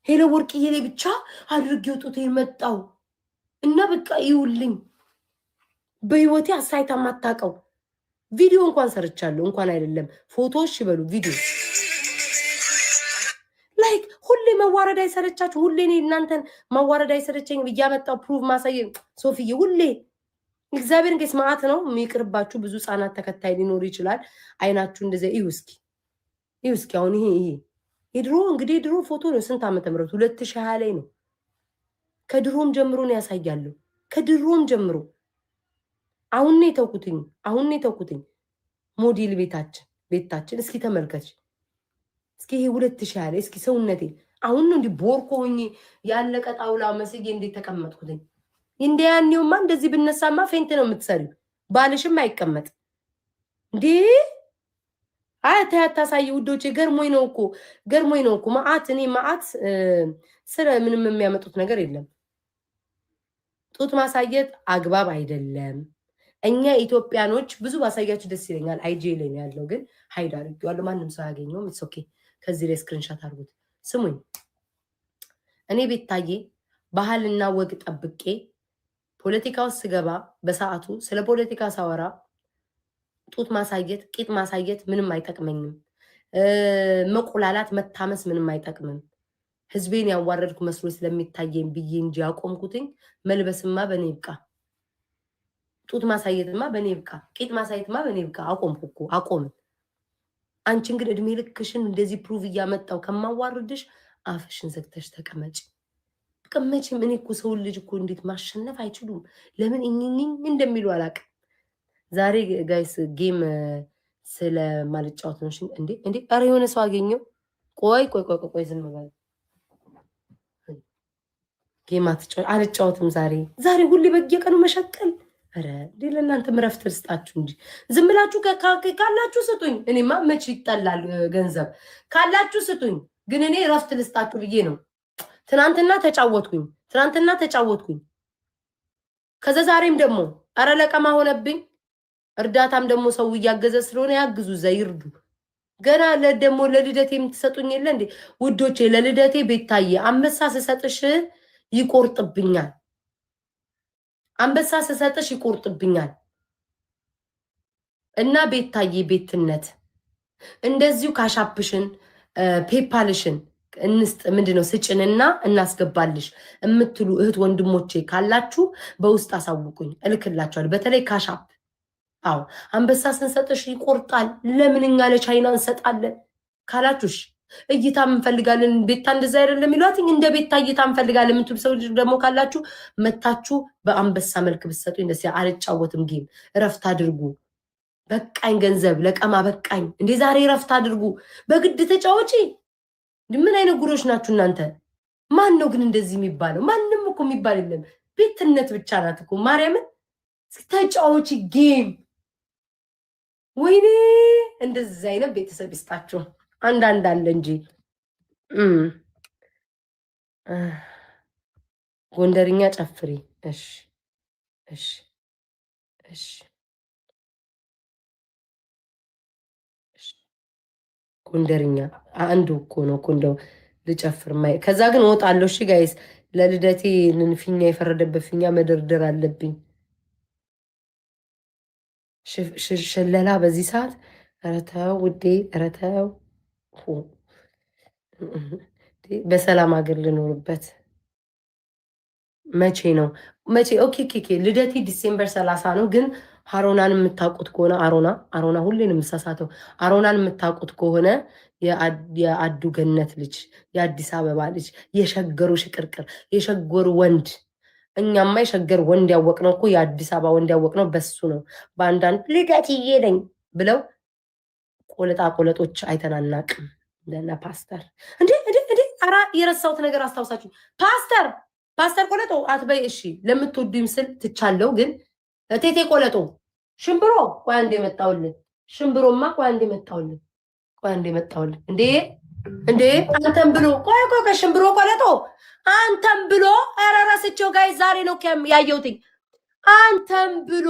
ሄለን ወርቅዬ ላይ ብቻ አድርጌው ጡቴን መጣው እና በቃ ይውልኝ። በህይወቴ አሳይታ ማታቀው ቪዲዮ እንኳን ሰርቻለሁ። እንኳን አይደለም ፎቶዎች ይበሉ ቪዲዮ ላይክ ሁሌ መዋረድ አይሰለቻችሁ? ሁሌ እኔ እናንተን ማዋረድ አይሰለቸኝ ብያመጣው ፕሩቭ ማሳየ ሶፊዬ ሁሌ እግዚአብሔርን ከስ ማአት ነው የሚቅርባችሁ። ብዙ ህጻናት ተከታይ ሊኖር ይችላል። አይናችሁ እንደዚህ እዩ እስኪ አሁን ይሄ የድሮ እንግዲህ የድሮ ፎቶ ነው። ስንት ዓመተ ምህረት 2020 ላይ ነው። ከድሮም ጀምሮ ነው ያሳያለሁ። ከድሮም ጀምሮ አሁን ነው የተውኩትኝ። ሞዴል ቤታችን እስኪ ተመልከች እስኪ ይሄ 2020 ላይ እስኪ ሰውነቴ አሁን ነው እንዲህ ቦርኮ ሆኜ ያለቀ ጣውላ መስዬ እንዴት ተቀመጥኩትኝ። እንደያኔውማ እንደዚህ ብነሳማ ፌንት ነው የምትሰሪው። ባልሽም አይቀመጥ እንዴ። ታሳይ ውዶቼ። ገርሞኝ ነው እኮ ማአት ስለ ምንም የሚያመጡት ነገር የለም። ጡት ማሳየት አግባብ አይደለም። እኛ ኢትዮጵያኖች ብዙ ባሳያችሁ ደስ ይለኛል። አይጂ ላይ ነው ያለው፣ ግን ሃይድ አድርጌዋለሁ። ማንም ሰው ያገኘውም ኢትስ ኦኬ። ከዚህ ላይ ስክሪንሻት አድርጉት። ስሙኝ፣ እኔ ቤታዬ ባህልና ወግ ጠብቄ ፖለቲካ ውስጥ ስገባ በሰዓቱ ስለ ፖለቲካ ሳወራ ጡት ማሳየት ቂጥ ማሳየት ምንም አይጠቅመኝም። መቆላላት መታመስ ምንም አይጠቅምም። ህዝቤን ያዋረድኩ መስሎ ስለሚታየኝ ብዬ እንጂ ያቆምኩትኝ። መልበስማ በኔ ይብቃ፣ ጡት ማሳየትማ በኔ ይብቃ፣ ቂጥ ማሳየትማ በኔ ይብቃ። አቆምን። አንቺን ግን እድሜ ልክሽን እንደዚህ ፕሩቭ እያመጣው ከማዋርድሽ አፍሽን ዘግተሽ ተቀመጭ። ተቀመጪም። እኔ እኮ ሰው ልጅ እኮ እንዴት ማሸነፍ አይችሉም። ለምን እኝኝኝ እንደሚሉ አላውቅም። ዛሬ ጋይስ ጌም ስለማልጫወት ነው እንዴ? ኧረ የሆነ ሰው አገኘው። ቆይ ዝም በል። ጌም አልጫወትም ዛሬ ሁሌ በየቀኑ መሸቀል። ኧረ እንዴ ለእናንተ እረፍት ልስጣችሁ እንጂ ዝም ብላችሁ ካላችሁ ስጡኝ። እኔማ መቼ ይጠላል ገንዘብ ካላችሁ ስጡኝ። ግን እኔ እረፍት ልስጣችሁ ብዬ ነው። ትናንትና ተጫወትኩኝ ከዛ ዛሬም ደግሞ አረ ለቀማ ሆነብኝ። እርዳታም ደግሞ ሰው እያገዘ ስለሆነ ያግዙ ዘይርዱ ገና ለደሞ ለልደቴ የምትሰጡኝ የለ እንዴ ውዶቼ? ለልደቴ ቤታዬ አንበሳ ስሰጥሽ ይቆርጥብኛል። አንበሳ ስሰጥሽ ይቆርጥብኛል። እና ቤታዬ ቤትነት እንደዚሁ ካሻፕሽን ፔፓልሽን እንስጥ ምንድነው ስጭንና እናስገባልሽ የምትሉ እህት ወንድሞቼ ካላችሁ በውስጥ አሳውቁኝ፣ እልክላችኋለሁ። በተለይ ካሻፕ አዎ አንበሳ ስንሰጥሽ ይቆርጣል፣ ለምን እኛ ለቻይና እንሰጣለን ካላችሁሽ እይታ እንፈልጋለን። ቤታ እንደዛ አይደለም ይሏት እንደ ቤታ እይታ እንፈልጋለን የምትሉ ሰዎች ደግሞ ካላችሁ መታችሁ በአንበሳ መልክ ብትሰጡኝ ደስ አልጫወትም። ጌም እረፍት አድርጉ። በቃኝ ገንዘብ ለቀማ በቃኝ። እንዴ ዛሬ እረፍት አድርጉ። በግድ ተጫወቺ። ምን አይነት ጉሮች ናችሁ እናንተ? ማን ነው ግን እንደዚህ የሚባለው? ማንም እኮ የሚባል የለም። ቤትነት ብቻ ናት እኮ ማርያምን። ተጫወቺ ጌም። ወይኔ እንደዚህ አይነት ቤተሰብ ይስጣችሁ። አንዳንድ አለ እንጂ ጎንደርኛ ጨፍሪ። እሺ እሺ እሺ ጎንደርኛ አንዱ እኮ ነው እኮ እንደው ልጨፍር ማይ ከዛ ግን እወጣለሁ። እሺ ጋይስ ለልደቴ ፊኛ የፈረደበት ፊኛ መደርደር አለብኝ። ሽለላ በዚህ ሰዓት ኧረ ተው ውዴ፣ ኧረ ተው። በሰላም ሀገር ልኖርበት። መቼ ነው መቼ? ኦኬ ኬኬ ልደቴ ዲሴምበር 30 ነው። ግን አሮናን የምታውቁት ከሆነ አሮና ሁሌን የምሳሳተው አሮናን የምታውቁት ከሆነ የአዱ ገነት ልጅ የአዲስ አበባ ልጅ የሸገሩ ሽቅርቅር የሸገሩ ወንድ እኛማ የሸገር ወንድ ያወቅነው እኮ የአዲስ አበባ ወንድ ያወቅነው በሱ ነው። በአንዳንድ ልደትዬ ነኝ ብለው ቆለጣ ቆለጦች አይተናናቅም። ለና ፓስተር እንዴ ኧረ የረሳሁት ነገር አስታውሳችሁ። ፓስተር ቆለጦ አትበይ እሺ። ለምትወዱኝ ስል ትቻለው። ግን ቴቴ ቆለጦ ሽምብሮ ቆይ አንዴ መጣውልን። ሽምብሮማ ቆይ አንዴ መጣውልን። እንዴ አንተም ብሎ ቆይ ሽምብሮ ቆለጦ አንተም ብሎ ኧረ ረስቼው ጋይ ዛሬ ነው ያየሁትኝ። አንተም ብሎ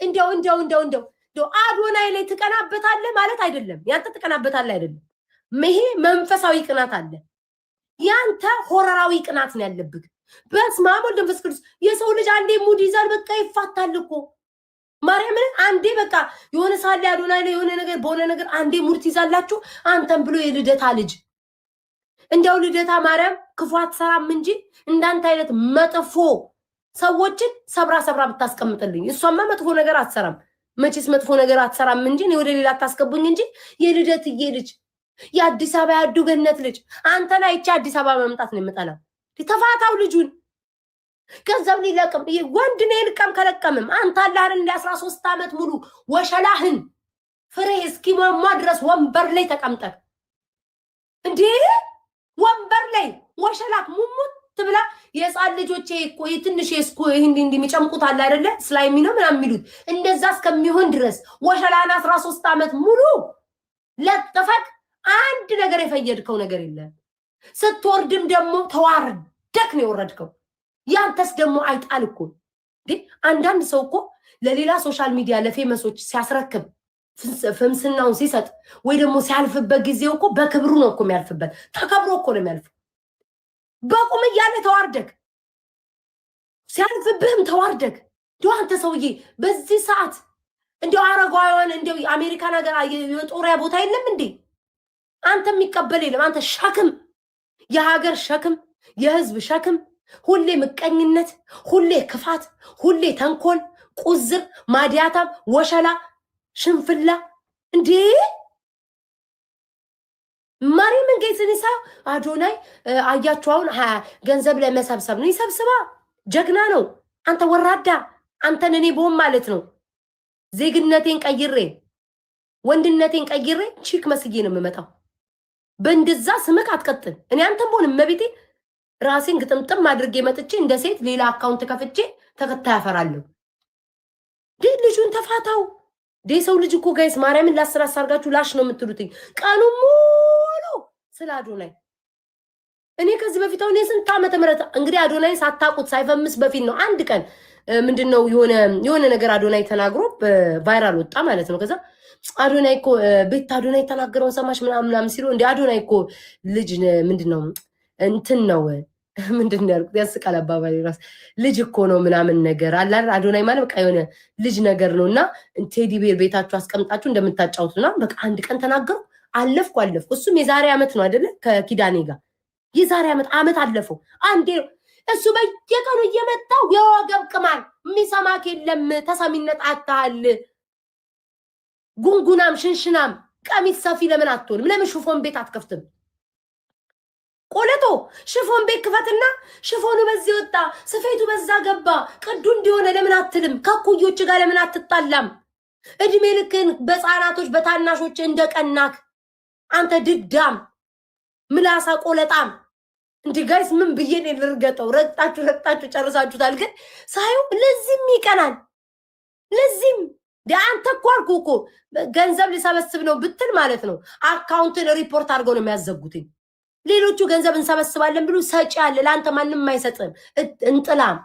እንደው አዶናይ ላይ ትቀናበታለህ ማለት አይደለም። ያንተ ትቀናበታለህ አይደለም። ይሄ መንፈሳዊ ቅናት አለ። ያንተ ሆረራዊ ቅናት ነው ያለብህ። በስመ አብ ወወልድ ወመንፈስ ቅዱስ። የሰው ልጅ አንዴ ሙድ ይዛል በቃ ይፋታል እኮ ማርያምን። አንዴ በቃ የሆነ ሳለ አዶናይ ላይ የሆነ ነገር በሆነ ነገር አንዴ ሙድ ትይዛላችሁ። አንተም ብሎ የልደታ ልጅ እንደው ልደታ ማርያም ክፉ አትሰራም እንጂ እንዳንተ አይነት መጥፎ ሰዎችን ሰብራ ብታስቀምጥልኝ። እሷማ መጥፎ ነገር አትሰራም። መቼስ መጥፎ ነገር አትሰራም እንጂ እኔ ወደ ሌላ አታስገቡኝ እንጂ የልደትዬ ልጅ የአዲስ አበባ ያዱ ገነት ልጅ አንተ ላይ እቺ አዲስ አበባ መምጣት ነው የምጠላው። ተፋታው ልጁን ገንዘብ ሊለቅም ወንድ ነው ይልቀም ከለቀምም አንተ አላህን ለ13 ዓመት ሙሉ ወሸላህን ፍሬ እስኪሟሟ ድረስ ወንበር ላይ ተቀምጠህ እንዴ ወንበር ላይ ወሸላክ ሙሙት ትብላ። የጻን ልጆቼ እኮ የትንሽ የስኩ እንዲ የሚጨምቁት አለ አይደለ ስላይሚ ነው ምናምን የሚሉት እንደዛ እስከሚሆን ድረስ ወሸላን 13 ዓመት ሙሉ ለጥፈክ አንድ ነገር የፈየድከው ነገር የለም። ስትወርድም ደግሞ ተዋርደክ ነው የወረድከው። ያንተስ ደግሞ አይጣል እኮ እንዴ። አንዳንድ ሰው እኮ ለሌላ ሶሻል ሚዲያ ለፌመሶች ሲያስረክብ ፍምስናውን ሲሰጥ ወይ ደግሞ ሲያልፍበት ጊዜው እኮ በክብሩ ነው እኮ የሚያልፍበት። ተከብሮ እኮ ነው የሚያልፍ። በቁም እያለ ተዋርደክ ሲያልፍብህም ተዋርደክ። እንደው አንተ ሰውዬ በዚህ ሰዓት እንደው አረጋውያን እንደው የአሜሪካን ሀገር የጦሪያ ቦታ የለም እንዴ? አንተ የሚቀበል የለም። አንተ ሸክም፣ የሀገር ሸክም፣ የህዝብ ሸክም፣ ሁሌ ምቀኝነት፣ ሁሌ ክፋት፣ ሁሌ ተንኮል፣ ቁዝር፣ ማዲያታም፣ ወሸላ፣ ሽንፍላ እንዴ ማርያምን ገይዝንሳ አዶናይ አያችሁ አሁን ገንዘብ ለመሰብሰብ ነው። ይሰብስባ ጀግና ነው። አንተ ወራዳ አንተን እኔ ቦም ማለት ነው። ዜግነቴን ቀይሬ ወንድነቴን ቀይሬ ቺክ መስዬ ነው የምመጣው። በእንደዛ ስምክ አትቀጥል። እኔ አንተም ቦን መቤቴ ራሴን ግጥምጥም አድርጌ መጥቼ እንደ ሴት ሌላ አካውንት ከፍቼ ተከታይ አፈራለሁ። ልጁን ተፋታው። ሰው ልጅ እኮ ጋይስ ማርያምን ላስራስ አርጋችሁ ላሽ ነው የምትሉትኝ ቀኑ ሙሉ ስለ አዶናይ እኔ ከዚህ በፊት አሁን የስንት ዓመተ ምህረት እንግዲህ አዶናይ ሳታውቁት ሳይፈምስ በፊት ነው አንድ ቀን ምንድነው የሆነ ነገር አዶናይ ተናግሮ ቫይራል ወጣ ማለት ነው። ከዛ አዶናይ እኮ ቤት አዶናይ ተናገረውን ሰማሽ ምናምን ሲሉ እንደ አዶናይ እኮ ልጅ ምንድነው እንትን ነው ምንድን ነው ያልኩት? ያስቃል አባባሌ ራስ ልጅ እኮ ነው ምናምን ነገር አለ አዶናይ ማለት በቃ የሆነ ልጅ ነገር ነው። እና ቴዲ ቤር ቤታችሁ አስቀምጣችሁ እንደምታጫውቱና በቃ አንድ ቀን ተናገሩ። አለፍኩ እሱም የዛሬ ዓመት ነው አይደለ? ከኪዳኔ ጋር የዛሬ ዓመት አለፈው። አንዴ እሱ በየቀኑ እየመጣው የወገብ ቅማል የሚሰማክ የለም ተሰሚነት አታል ጉንጉናም ሽንሽናም ቀሚስ ሰፊ ለምን አትሆንም? ለምን ሽፎን ቤት አትከፍትም? ቆለጦ ሽፎን ቤት ክፈትና ሽፎኑ በዚህ ወጣ ስፌቱ በዛ ገባ ቅዱ እንዲሆነ ለምን አትልም? ከኩዮች ጋር ለምን አትጣላም? እድሜ ልክን በህፃናቶች በታናሾች እንደቀናክ አንተ ድዳም ምላሳ ቆለጣም። እንዲ ጋይስ ምን ብዬ ልርገጠው? ረግጣችሁ ጨርሳችሁታል። ግን ሳይው ለዚህም ይቀናል። ለዚህም አንተ እኮ አልኩህ እኮ ገንዘብ ሊሰበስብ ነው ብትል ማለት ነው አካውንትን ሪፖርት አድርገው ነው የሚያዘጉትኝ። ሌሎቹ ገንዘብ እንሰበስባለን ብሎ ሰጪ አለ፣ ለአንተ ማንም አይሰጥም። እንጥላም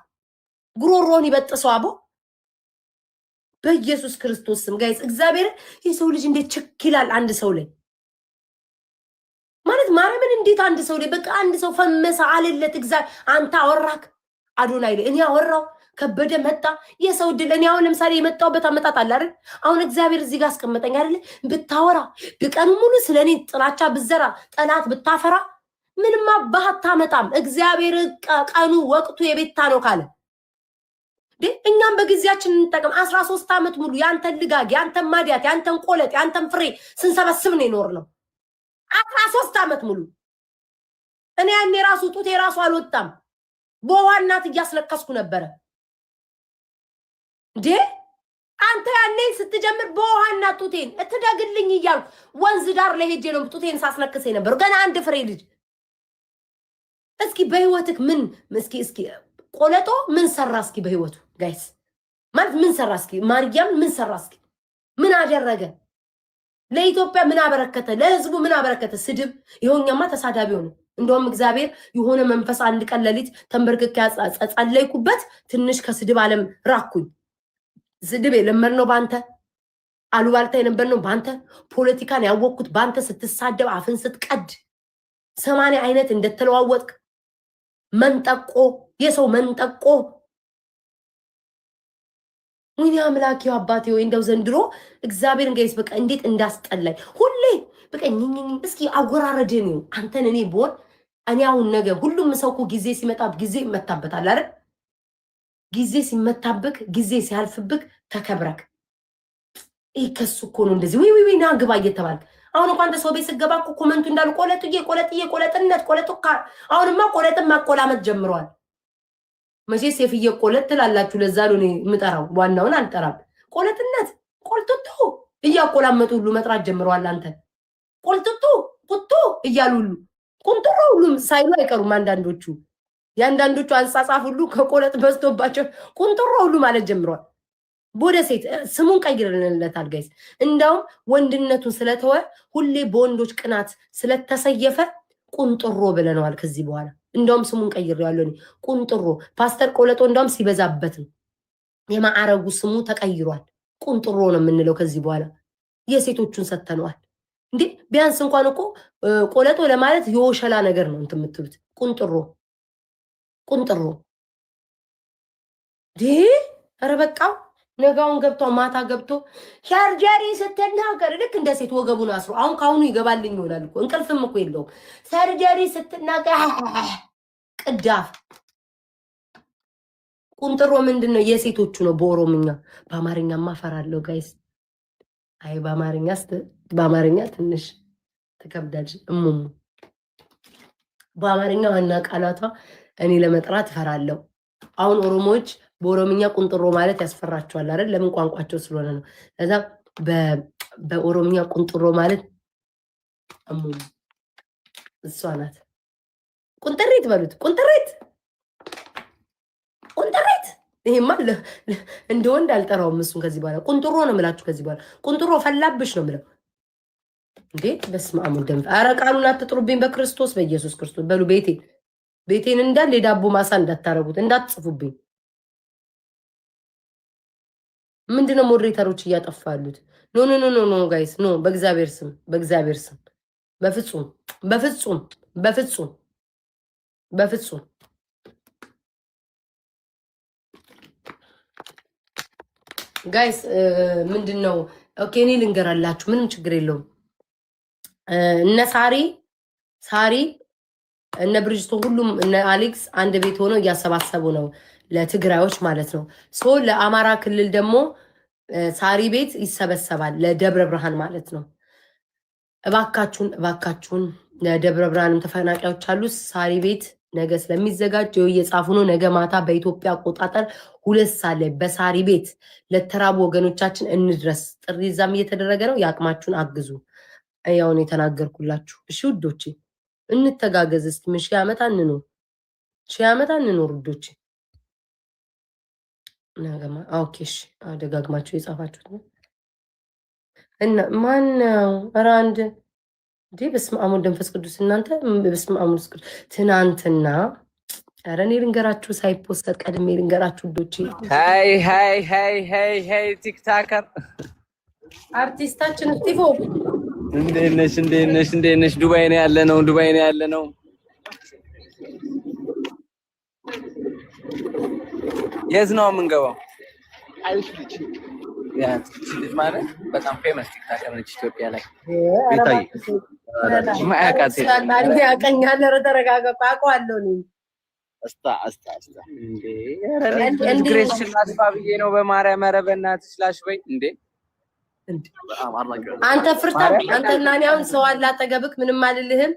ጉሮሮን ይበጥሰው አቦ በኢየሱስ ክርስቶስ ስም ጋይስ። እግዚአብሔር የሰው ልጅ እንዴት ችክ ይላል አንድ ሰው ላይ ማለት ማርያምን እንዴት አንድ ሰው ላይ በቃ አንድ ሰው ፈመሰ አለለት። እግዚአብሔር አንተ አወራክ አዶናይ ላይ እኔ አወራው ከበደ መጣ የሰው ድል። እኔ አሁን ለምሳሌ የመጣውበት አመጣጥ አለ አይደል? አሁን እግዚአብሔር እዚህ ጋር አስቀመጠኝ አይደል? ብታወራ በቀኑ ሙሉ ስለኔ ጥላቻ ብዘራ ጠላት ብታፈራ ምንም አባህት ታመጣም። እግዚአብሔር ቀኑ ወቅቱ የቤታ ነው ካለ እኛም በጊዜያችን እንጠቀም። 13 ዓመት ሙሉ ያንተን ልጋግ ያንተን ማዲያት ያንተን ቆለጥ ያንተን ፍሬ ስንሰበስብ ነው የኖር ነው 13 ዓመት ሙሉ። እኔ ያኔ ራሱ ጡት የራሱ አልወጣም በዋናት እያስለቀስኩ ነበረ እንዴ። አንተ ያኔ ስትጀምር በዋና ጡቴን እትደግልኝ እያልኩ ወንዝ ዳር ላይ ሄጄ ነው ጡቴን ሳስለቅሰኝ ነበር ገና አንድ ፍሬ ልጅ። እስኪ በህይወትክ ምን እስኪ ቆለጦ ምን ሰራ እስኪ በህይወቱ ጋይስ ማለት ምን ሰራ እስኪ? ማርያም ምን ሰራ እስኪ? ምን አደረገ? ለኢትዮጵያ ምን አበረከተ? ለህዝቡ ምን አበረከተ? ስድብ። ይሆኛማ ተሳዳቢ ሆነ። እንደውም እግዚአብሔር የሆነ መንፈስ አንድ ቀን ለሊት ተንበርክኬ ጸለይኩበት ትንሽ ከስድብ ዓለም ራኩኝ። ስድብ የለመድነው ባንተ፣ አሉባልታ የነበርነው ባንተ፣ ፖለቲካን ያወቅኩት ባንተ ስትሳደብ አፍን ስትቀድ 80 አይነት እንደተለዋወጥክ መንጠቆ የሰው መንጠቆ። ወይኔ አምላኬ አባቴ ወይ እንደው ዘንድሮ እግዚአብሔር እንግዲህ በቃ እንዴት እንዳስጠላኝ ሁሌ በቃ እስኪ አወራረድህ ነው አንተን እኔ ቦል እኔ አሁን ነገ ሁሉም ሰው እኮ ጊዜ ሲመጣ ጊዜ ይመታበታል አይደል? ጊዜ ሲመታብክ ጊዜ ሲያልፍብክ ተከብረክ ይሄ ከሱ እኮ ነው እንደዚህ ወይ ና ግባ እየተባልክ አሁን እንኳን ሰው ቤት ስገባ እኮ ኮመንቱ እንዳሉ ቆለጥነት ቆለጡካ አሁንማ ቆለጥን ማቆላመጥ ጀምሯል። መቼስ የፍየ ቆለጥ ትላላችሁ። ለዛ ነው እኔ የምጠራው፣ ዋናውን አልጠራም። ቆለጥነት ቆልጥጡ እያቆላመጡ ሁሉ መጥራት ጀምረዋል። አንተ ቆልጥጡ ቁጡ እያሉ ሁሉ ቁንጥሮ ሁሉም ሳይሉ አይቀሩም። አንዳንዶቹ ያንዳንዶቹ አንጻጻፍ ሁሉ ከቆለጥ በዝቶባቸው ቁንጥሮ ሁሉ ማለት ጀምረዋል። ቦደ ሴት ስሙን ቀይረንለታል ጋይስ። እንደውም ወንድነቱን ስለተወ ሁሌ በወንዶች ቅናት ስለተሰየፈ ቁንጥሮ ብለነዋል ከዚህ በኋላ። እንደውም ስሙን ቀይሬዋለሁ እኔ ቁንጥሮ። ፓስተር ቆለጦ እንደውም ሲበዛበት ነው የማዕረጉ ስሙ ተቀይሯል። ቁንጥሮ ነው የምንለው ከዚህ በኋላ። የሴቶቹን ሰተነዋል እንዴ። ቢያንስ እንኳን እኮ ቆለጦ ለማለት የወሸላ ነገር ነው እንትን የምትሉት። ቁንጥሮ ኧረ በቃው። ነጋውን ገብቶ ማታ ገብቶ ሰርጀሪ ስትናገር ልክ እንደ ሴት ወገቡን አስሮ አሁን ካሁኑ ይገባልኝ ይሆናል እኮ እንቅልፍም እኮ የለውም። ሰርጀሪ ስትናገር ቅዳፍ ቁንጥሮ ምንድን ነው? የሴቶቹ ነው በኦሮምኛ። በአማርኛማ ፈራለሁ ጋይስ። አይ በአማርኛ ትንሽ ትከብዳለች እሙሙ። በአማርኛ ዋና ቃላቷ እኔ ለመጥራት ፈራለሁ። አሁን ኦሮሞዎች በኦሮምኛ ቁንጥሮ ማለት ያስፈራቸዋል አይደል? ለምን ቋንቋቸው ስለሆነ ነው። ለዛ በኦሮምኛ ቁንጥሮ ማለት እሷ ናት። ቁንጥሪት በሉት። ቁንጥሪት ይሄማ እንደ ወንድ አልጠራውም እሱን ከዚህ በኋላ ቁንጥሮ ነው የምላችሁ። ከዚህ በኋላ ቁንጥሮ ፈላብሽ ነው የምለው እንዴ በስመ አብ ወልድ መንፈስ ኧረ ቃሉን አትጥሩብኝ በክርስቶስ በኢየሱስ ክርስቶስ በሉ ቤቴን እንዳለ የዳቦ ማሳ እንዳታረጉት እንዳትጽፉብኝ ምንድነው ሞዴሬተሮች እያጠፋ ያሉት ኖ ጋይስ ኖ በእግዚአብሔር ስም በፍጹም ጋይስ ምንድነው ኦኬ እኔ ልንገራላችሁ ምንም ችግር የለውም እነ ሳሪ እነ ብሪጅስቶን ሁሉም እነ አሌክስ አንድ ቤት ሆነው እያሰባሰቡ ነው ለትግራዮች ማለት ነው ለአማራ ክልል ደግሞ ሳሪ ቤት ይሰበሰባል ለደብረ ብርሃን ማለት ነው እባካችሁን ለደብረ ብርሃንም ተፈናቃዮች አሉ ሳሪ ቤት ነገ ስለሚዘጋጅ እየጻፉ ነው ነገ ማታ በኢትዮጵያ አቆጣጠር 2 ሰዓት ላይ በሳሪ ቤት ለተራቡ ወገኖቻችን እንድረስ ጥሪዛም እየተደረገ ነው ያቅማችሁን አግዙ ያውን የተናገርኩላችሁ እሺ ውዶቼ እንተጋገዝ እስቲ ምን ሺህ ዓመት አንኖር ውዶቼ ነገማ ኦኬሽ አደጋግማችሁ የጻፋችሁት ነው እና ማን ነው ራንድ በስመ አብ ወወልድ ወመንፈስ ቅዱስ እናንተ በስመ አብ ወወልድ ቅዱስ ትናንትና ኧረ እኔ ልንገራችሁ ሳይፖስተር ቀድሜ ልንገራችሁ ውዶቼ ሃይ ቲክታከር አርቲስታችን ስቲፎ እንዴት ነሽ ዱባይ ነው ያለነው የት ነው የምንገባው ልጅ ማለት በጣም ፌመስ ቲክታከር ነች ኢትዮጵያ ላይ ቤታይ ማያቃት ያቀኛል ረተረጋጋ አውቀዋለሁ እኔ እንዴ ግሬስሽን አስፋብዬ ነው በማርያም ኧረ በእናትሽ ላሽ በይ እንዴ አንተ ፍርታ አንተና እኔ አሁን ሰው አለ አጠገብክ ምንም አልልህም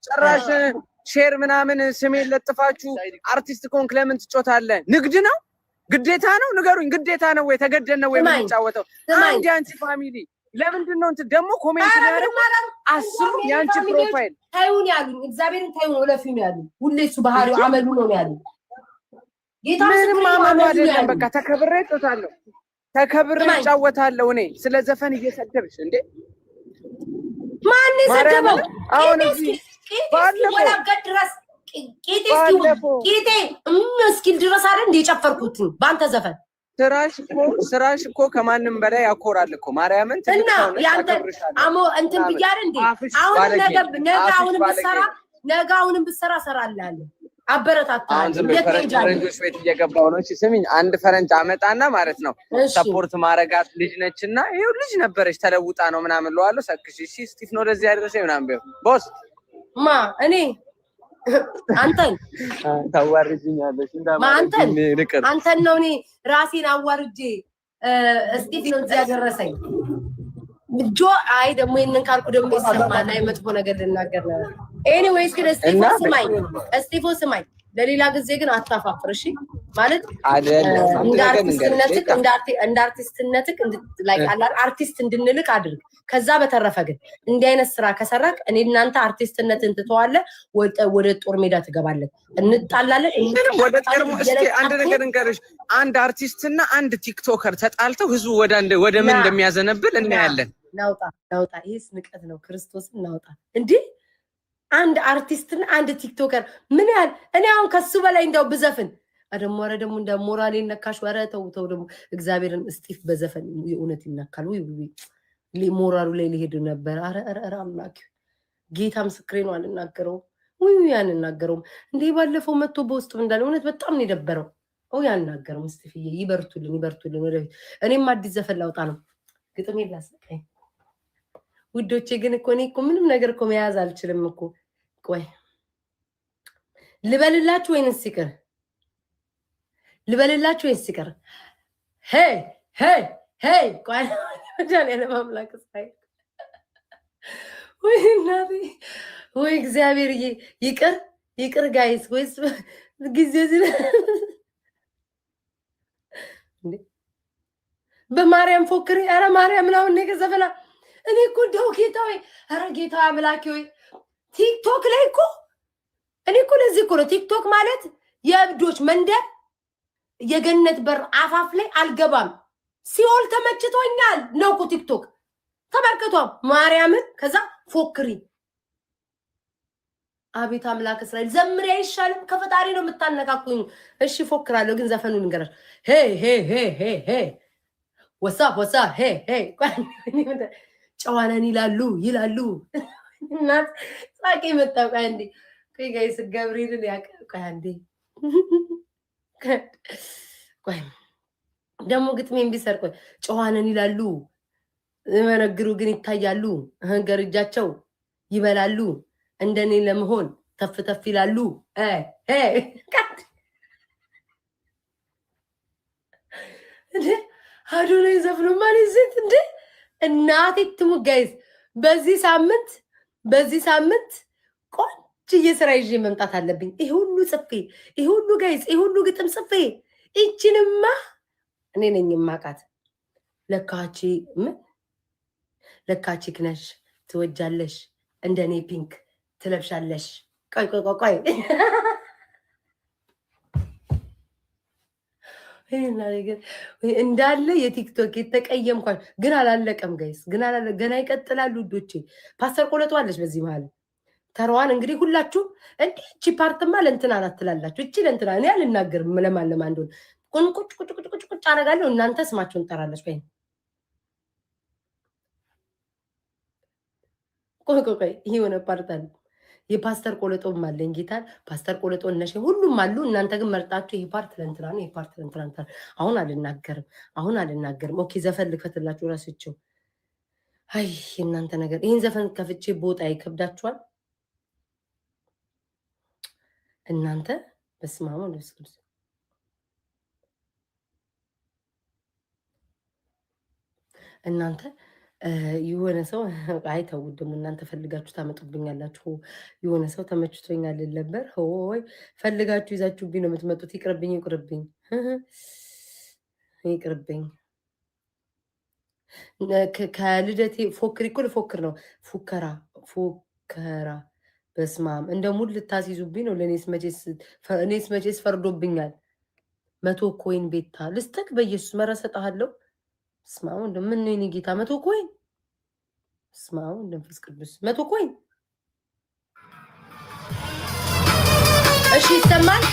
ጭራሽ ሼር ምናምን ስሜን ለጥፋችሁ አርቲስት ኮንክ ለምን ትጮታለህ ንግድ ነው ግዴታ ነው ንገሩኝ ግዴታ ነው ወይ ተገደን ነው ወይ የምንጫወተው አንድ ያንቺ ፋሚሊ ለምንድን ነው እንትን ደግሞ ኮሜንት ላይ አስሩ ያንቺ ፕሮፋይል ታዩን ያሉኝ እግዚአብሔርን ታዩን ወለፊው ያሉኝ ሁሌ እሱ ባህሪው አመሉ ነው ያሉኝ ጌታ ምንም አመሉ አይደለም በቃ ተከብሬ እጮታለሁ ተከብሬ እጫወታለሁ እኔ ስለ ዘፈን እየሰደብሽ እንዴ ማን ይሰደበው አሁን እዚህ ባለፈው ድረስ ቂጤ እስኪል ድረስ አይደል እንደ ጨፈርኩት ባንተ ዘፈን ስራሽ እኮ ከማንም በላይ ያኮራል እኮ ማርያምን እና ያንተ አሞ እንትን ብያር እንዴ አሁን ነገ አሁንም ብትሰራ እሰራልሃለሁ አበረታታለሁ ፈረንጆች ቤት እየገባው ነው እሺ ስሚኝ አንድ ፈረንጅ አመጣና ማለት ነው ሰፖርት ማረጋት ልጅ ነችና ይሄው ልጅ ነበረች ተለውጣ ነው ምናምን ለዋለሁ ሰክሽ እሺ ስቲፍ ነው ለዚህ ያደረሰኝ ምናምን ቢሆን ቦስ ማ እኔ አንተን ታዋርጅኛለሽ አንተን ነው እኔ ራሴን አዋርጄ ስቲፍ ነው እዚህ ያደረሰኝ ጆ አይ ደግሞ ይሄንን ካልኩ ደግሞ ይሰማል አይ መጥፎ ነገር ልናገር ነው ኤኒዌይስ ግን ስቲፎ ስማኝ ለሌላ ጊዜ ግን አታፋፍር እሺ ማለት እንደ አርቲስትነትክ ላይክ አርቲስት እንድንልክ አድርግ ከዛ በተረፈ ግን እንዲህ አይነት ስራ ከሰራክ እኔ እናንተ አርቲስትነትን ትተዋለህ ወደ ጦር ሜዳ ትገባለህ እንጣላለን ወደ ጦር እስኪ አንድ ነገር እንገርሽ አንድ አርቲስትና አንድ ቲክቶከር ተጣልተው ህዝቡ ወደ ምን እንደሚያዘነብል እናያለን ናውጣ ይሄስ ንቀት ነው ክርስቶስን ናውጣ እንዴ አንድ አርቲስትና አንድ ቲክቶከር ምን ያህል እኔ አሁን ከሱ በላይ እንደው ብዘፍን ደግሞ እንደ ሞራሌ ነካሽ ወረ ተው ደግሞ እግዚአብሔርን ስቲፍ በዘፈን የእውነት ይነካል ወይ ሞራሉ ላይ ሊሄድ ነበር አረ አምላክ ጌታ ምስክሬ ነው አልናገረው ወይ ያንናገረው እንዴ ባለፈው መጥቶ በውስጥ እንዳለ እውነት በጣም ነው የደበረው ያንናገረው ስቲፍዬ ይበርቱልን ወደፊት እኔም አዲስ ዘፈን ላውጣ ነው ግጥሜ ላስቀኝ ውዶቼ ግን እኮ እኔ እኮ ምንም ነገር እኮ መያዝ አልችልም እኮ ቆይ ልበልላችሁ ወይንስ ይቅር ሄይ ቆይ ጃኔ ለማምላክ ሳይ ወይ እናቴ ወይ እግዚአብሔር ይቅር ጋይስ ወይስ ጊዜ ሲል በማርያም ፎክሪ አረ ማርያም ነው ነገር ዘፈና እኔ እኮ እንደው ጌታ ወይ አረ ጌታ አምላኬ ወይ ቲክቶክ ላይ እኮ እኔ እኮ ለዚህ እኮ ነው ቲክቶክ ማለት የእብዶች መንደር የገነት በር አፋፍ ላይ አልገባም ሲኦል ተመችቶኛል ነው እኮ ቲክቶክ ተመልከቷ ማርያምን ከዛ ፎክሪ አቤት አምላክ እስራኤል ዘምሪ አይሻልም ከፈጣሪ ነው የምታነካኩኝ እሺ ፎክራለሁ ግን ዘፈኑን እንገራሽ ሄ ሄ ሄ ሄ ሄ ወሳ ሄ ሄ ጨዋነን ይላሉ እናት ሳቂ መጣው አንዴ ጋይስ ገብርኤልን ያቀቀ አንዴ ቆይ ደሞ ግጥሜን ቢሰርቆ ጨዋነን ይላሉ መነግሩ ግን ይታያሉ ገርጃቸው ይበላሉ እንደኔ ለመሆን ተፍ ይላሉ እንዴ አዶናይ ዘፍኖ ማለት እንዴ እናቴ ትሙ ጋይስ በዚህ ሳምንት ቆንጆ ስራ ይዤ መምጣት አለብኝ ይሄ ሁሉ ጽፌ ይሄ ሁሉ ጋይስ ይሄ ሁሉ ግጥም ጽፌ እቺንማ እኔ ነኝ ማቃት ለካቺ ክነሽ ትወጃለሽ እንደኔ ፒንክ ትለብሻለሽ ቆይ እንዳለ የቲክቶክ የተቀየምኳል ግን አላለቀም ጋይስ ገና ይቀጥላሉ ዶቼ ፓስተር ቆለጦ አለች በዚህ መሃል ተሯን እንግዲህ ሁላችሁ እቺ ፓርትማ ለእንትና ናት ትላላችሁ እቺ ለእንትና እኔ አልናገርም ለማን እንደሆነ ቁጭ አደርጋለሁ እናንተ ስማቸውን ጠራለች ቆይ ይሄ ሆነ ፓርታል የፓስተር ቆለጦም አለኝ ጌታን ፓስተር ቆለጦ እነሽ ሁሉም አሉ እናንተ ግን መርጣችሁ ይሄ ፓርት ለእንትና ነው ይሄ ፓርት ለእንትና አሁን አልናገርም ኦኬ ዘፈን ልክፈትላችሁ ራስቸው አይ እናንተ ነገር ይሄን ዘፈን ከፍቼ ቦጣ ይከብዳችኋል እናንተ በስማሙ ለስኩስ እናንተ የሆነ ሰው አይተው ደሞ እናንተ ፈልጋችሁ ታመጡብኛላችሁ የሆነ ሰው ተመችቶኛል ነበር ሆይ ፈልጋችሁ ይዛችሁብኝ ነው የምትመጡት ይቅርብኝ ከልደቴ ፎክር ነው ፉከራ በስማም እንደ ሙድ ልታስይዙብኝ ነው ለኔስ መቼስ ፈርዶብኛል 100 ኮይን ቤታ ልስተክ በኢየሱስ መረሰጣለሁ ስማው እንደምን ነው ጌታ 100 ኮይን ስማው እንደምፍስ ቅዱስ 100 ኮይን እሺ ይሰማል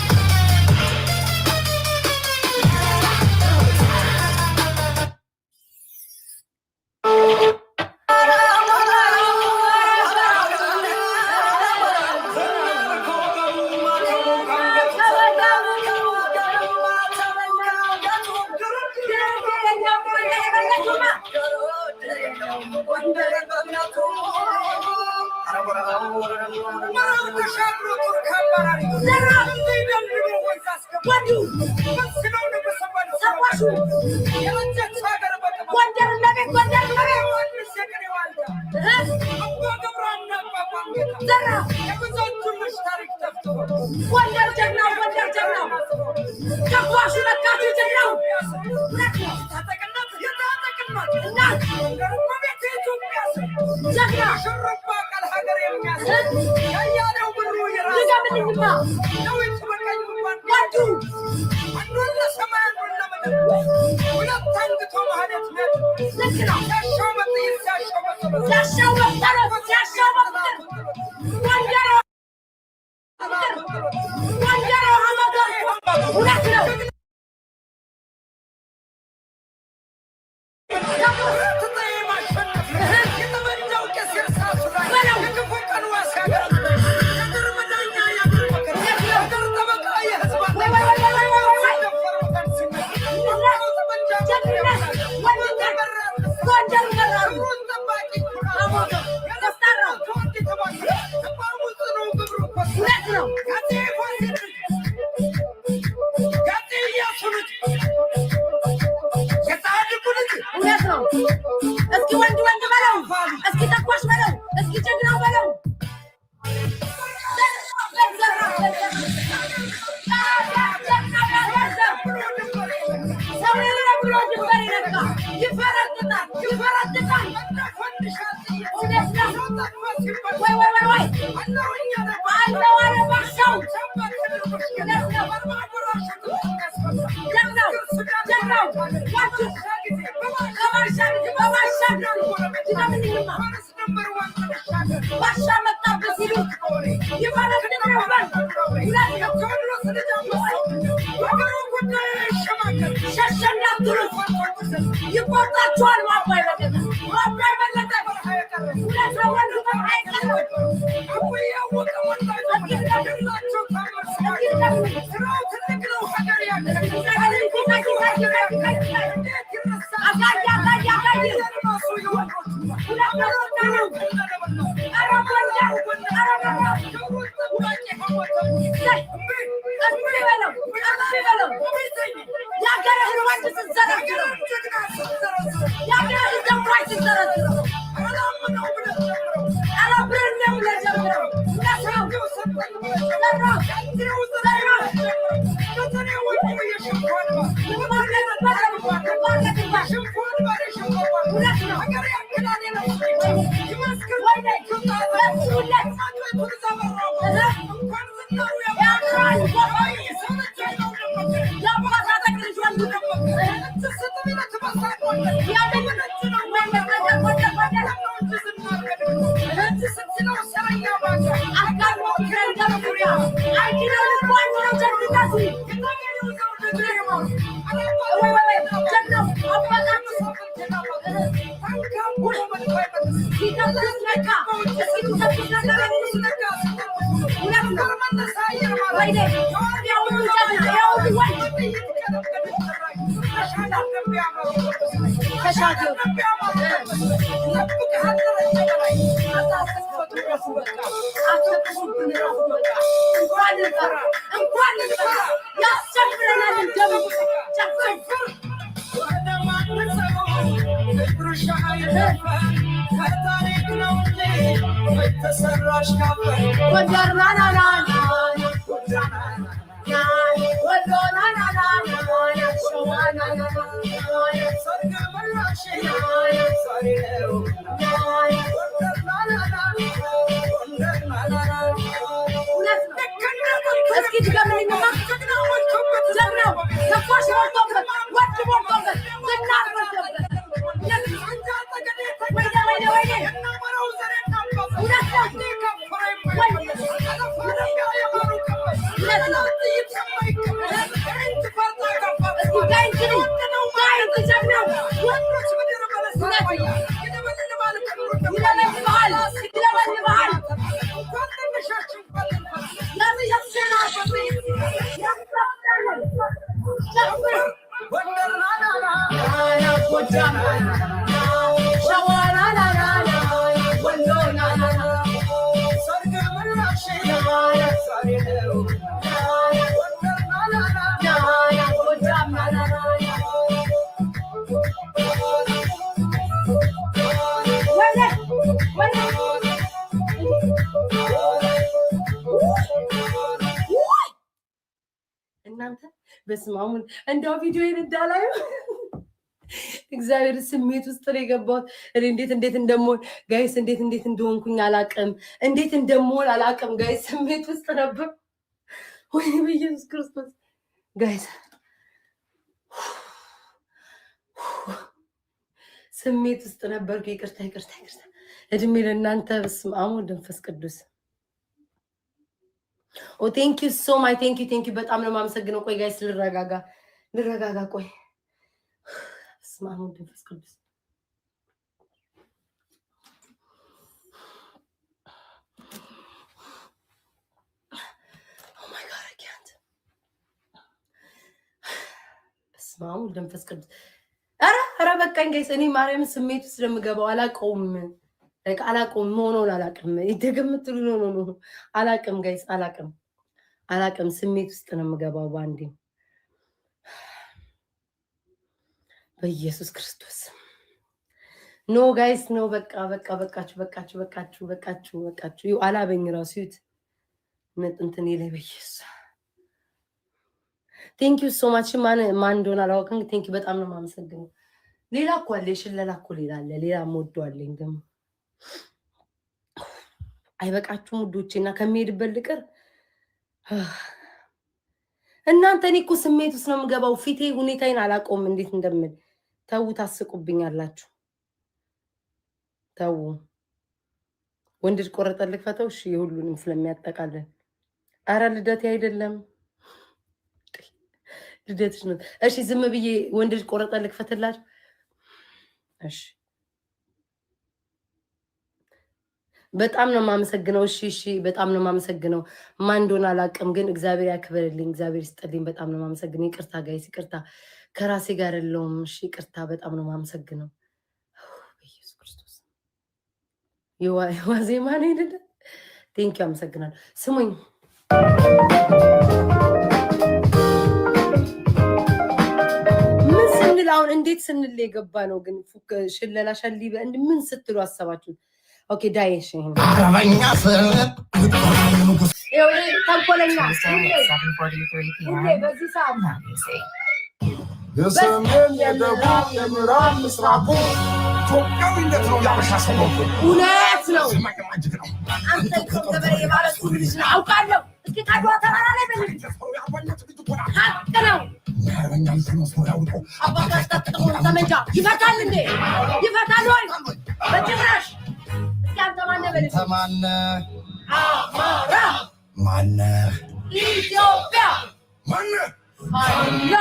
በስማሙ እንደው ቪዲዮዬን እንዳላዩ እግዚአብሔር ስሜት ውስጥ ነው የገባሁት። እኔ እንዴት እንደምሆን ጋይስ እንዴት እንደሆንኩኝ አላቅም። እንዴት እንደምሆን አላቅም ጋይስ። ስሜት ውስጥ ነበር። ወይ በኢየሱስ ክርስቶስ ጋይስ ስሜት ውስጥ ነበርኩ። ይቅርታ። እድሜ ለእናንተ። በስማሙ መንፈስ ቅዱስ ኦ ቴንክ ዩ ሶ ማች ቴንክ ዩ በጣም ነው የማመሰግነው። ቆይ ጋይስ ልረጋጋ ቆይ። ስማሙ መንፈስ ቅዱስ ኦ ማይ ጋድ አካንት ስማሙ መንፈስ ቅዱስ ኧረ በቃኝ ጋይስ። እኔ ማርያም ስሜት ውስጥ ስለምገባው አላውቀውም መሆኑን አላውቅም። ይደገምትሉ ነው አላውቅም ጋይስ አላውቅም። ስሜት ውስጥ ነው የምገባው ባንዴ በኢየሱስ ክርስቶስ። ኖ ጋይስ ኖ በቃችሁ። ይኸው አላበኝ ራሱ ይሁት እንትን ይለኝ በኢየሱስ። ቴንክ ዩ ሶ ማች። ማን እንደሆነ አላውቅም። ቴንክ ዩ በጣም ነው የማመሰግነው። ሌላ እኮ አለ የሽለላ እኮ ሌላ አለ። ሌላ ሞዷለኝ ደግሞ አይበቃችሁም ውዶቼ? እና ከሚሄድበት ልቅር እናንተ። እኔ እኮ ስሜት ውስጥ ነው የምገባው። ፊቴ ሁኔታዬን አላውቀውም እንዴት እንደምል ተው ታስቁብኛላችሁ ተው ወንድ ልጅ ቆረጠልክ ፈተው እሺ የሁሉንም ስለሚያጠቃለን አረ ልደት አይደለም ልደትሽ ነው እሺ ዝም ብዬ ወንድ ልጅ ቆረጠልክ ፈተላችሁ እሺ በጣም ነው ማመሰግነው እሺ በጣም ነው ማመሰግነው ማን እንደሆነ አላቅም ግን እግዚአብሔር ያክብርልኝ እግዚአብሔር ይስጥልኝ በጣም ነው ማመሰግነው ይቅርታ ጋይስ ይቅርታ ከራሴ ጋር ያለውም እሺ ይቅርታ በጣም ነው ማመሰግነው ኢየሱስ ክርስቶስ የዋዜማ ነው አይደል ቴንክ ዩ አመሰግናለሁ ስሙኝ ምን ስንል አሁን እንዴት ስንል የገባ ነው ግን ሽለላ ሸሊ ምን ስትሉ አሰባችሁ ኦኬ ዳይሽ አረበኛ ተንኮለኛ በዚህ ሰዓት የሰሜን የደቡብ የምዕራብ ምስራቁ ኢትዮጵያዊነት ነው ያበሻ ሰው እውነት ነው አንተ ገበሬ ማለት ሁሉ ልጅ ነው አውቃለሁ እስኪ ካድዋ ተራራ ላይ በልጅ ሀቅ ነው አባታች ታጥቆ ተመንጃ ይፈታል እንዴ ይፈታል ወይ በጭራሽ ተማነ አማራ ማነ ኢትዮጵያ ማነ ፋኖ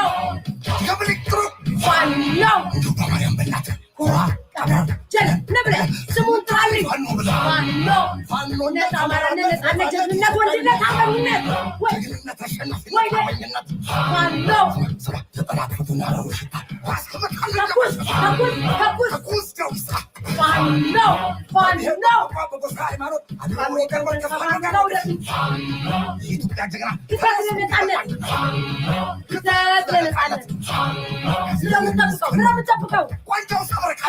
ገብሊክሩ ፋኖ በማርያም በእናት ጀለ ነብረ ስሙን ታሪክ ፋኖ ነፃማራነት ነፃነት ወንድነት አገኝነት ወይ ፋኖ ተጠላት ፈቱና ረውሽታ ተኩስ ፋኖ ኢትዮጵያ ጀግና ስለምጠብቀው ቋንቋው ሰበረካ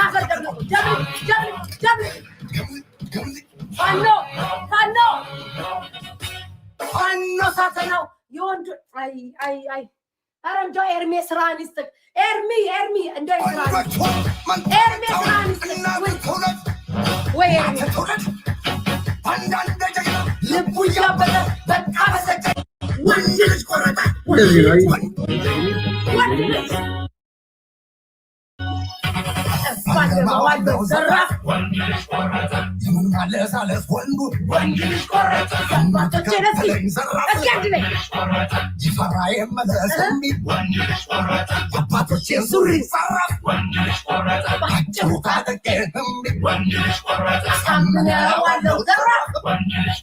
ፋኖ ሳተናው የወንድ አይ ኧረ እንደው ኤርሜ ስራህን ይስጥቅ ኤርሚ እንደው ስራህን ኤርሜ ስራህን ይስጥቅ ወይ ኤርሜ ልቡ እያበጠ በቃ በሰጨ ወንድ ልጅ ቆረጠ ወንድ ልጅ ዘራፍ ወንድ ልጅ ቆረጠ የምናለሳለስ ወንዱ ወንድ ልጅ ቆረጠ ይፈራ የመለስ ወንድ ልጅ ቆረጠ አባቶቼን ሱሪ ዘራፍ ወንድ ልጅ ቆረጠ አጭሩ ታጠቄ ወንድ ልጅ ቆረጠ ሳምነዋለው ዘራፍ ወንድ ልጅ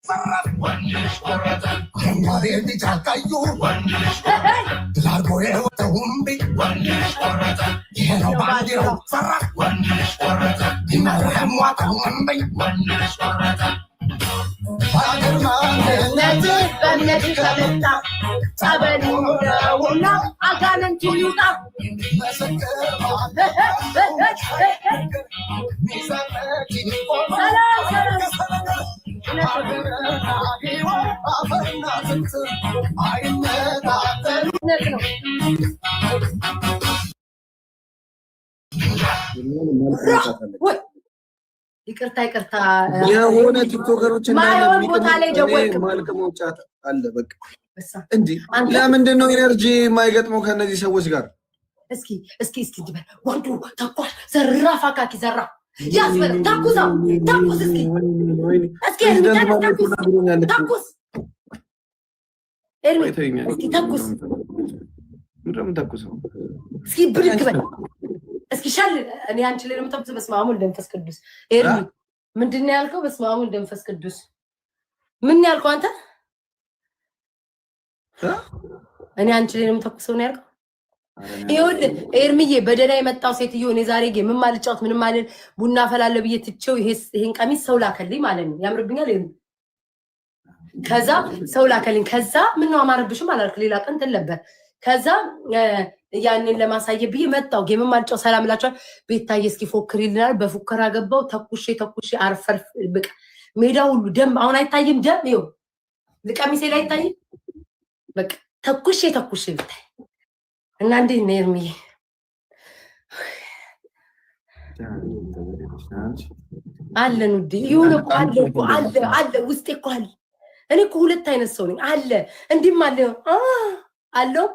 ዘራፍ ወንድ ልጅ ቆረጠ አረንጓዴ ቢጫ ቀዩ ወንድ ልጅ ቆረጠ ላርጎ የወተውምቢ ወንድ ልጅ ቆረጠ ይሄ ነው ባንዲራው ዘራፍ ወንድ ልጅ ቆረጠ ቢመረህም ዋተውምቢ ወንድ ልጅ ቆረጠ በአገር ማንነት በእምነት ከመጣ ጸበሉ ነውና አጋንንቱ ይውጣ ይቅርታ የሆነ ቲክቶከሮች ማይሆን ቦታ ላይ ደወልክ ማልክ መውጫት አለ በቃ እንዴ ለምንድን ነው ኢነርጂ የማይገጥመው ከነዚህ ሰዎች ጋር እስኪ ድበል ወንዱ ተኳሽ ዘራፍ አካኪ ዘራፍ ያስበል ታኩስ እስኪ ታኩስ ኤርሚ እስኪ ታኩስ ምንድነው ታኩሰው እስኪ ብድግ በል እስኪ ሻል እኔ አንቺ ላይ ነው ተብተ በስመ አብ ወወልድ ወመንፈስ ቅዱስ ኤርሚ ምንድነው ያልከው በስመ አብ ወወልድ ወመንፈስ ቅዱስ ምን ያልከው አንተ እኔ አንቺ ላይ ነው ተብተው ነው ያልከው ይሁን ኤርሚዬ በደና የመጣው ሴትዮ እኔ ዛሬ ምን ማልጫውት ምንም ማለት ቡና ፈላለ ብዬ ትቼው ይሄን ቀሚስ ሰው ላከልኝ ማለት ነው ያምርብኛል ይሁን ከዛ ሰው ላከልኝ ከዛ ምን ነው አማርብሽም አላልክ ሌላ ቀን ተለበ ከዛ ያንን ለማሳየ ብዬ መጣው ጌም ማልጫው ሰላም ላቻው ቤታዬ እስኪ ፎክር ይልናል በፉከራ ገባው ተኩሼ አርፈር በቃ ሜዳ ሁሉ ደም አሁን አይታይም ደም ይው ለቀሚሴ ላይ አይታይ በቃ ተኩሼ ብታይ እና እንዴ ነርሚ አለን ውዴ ይሁን እኮ አለ ውስጤ እኮ አለ እኔ እኮ ሁለት አይነት ሰው ነኝ አለ እንዲም አለ አለው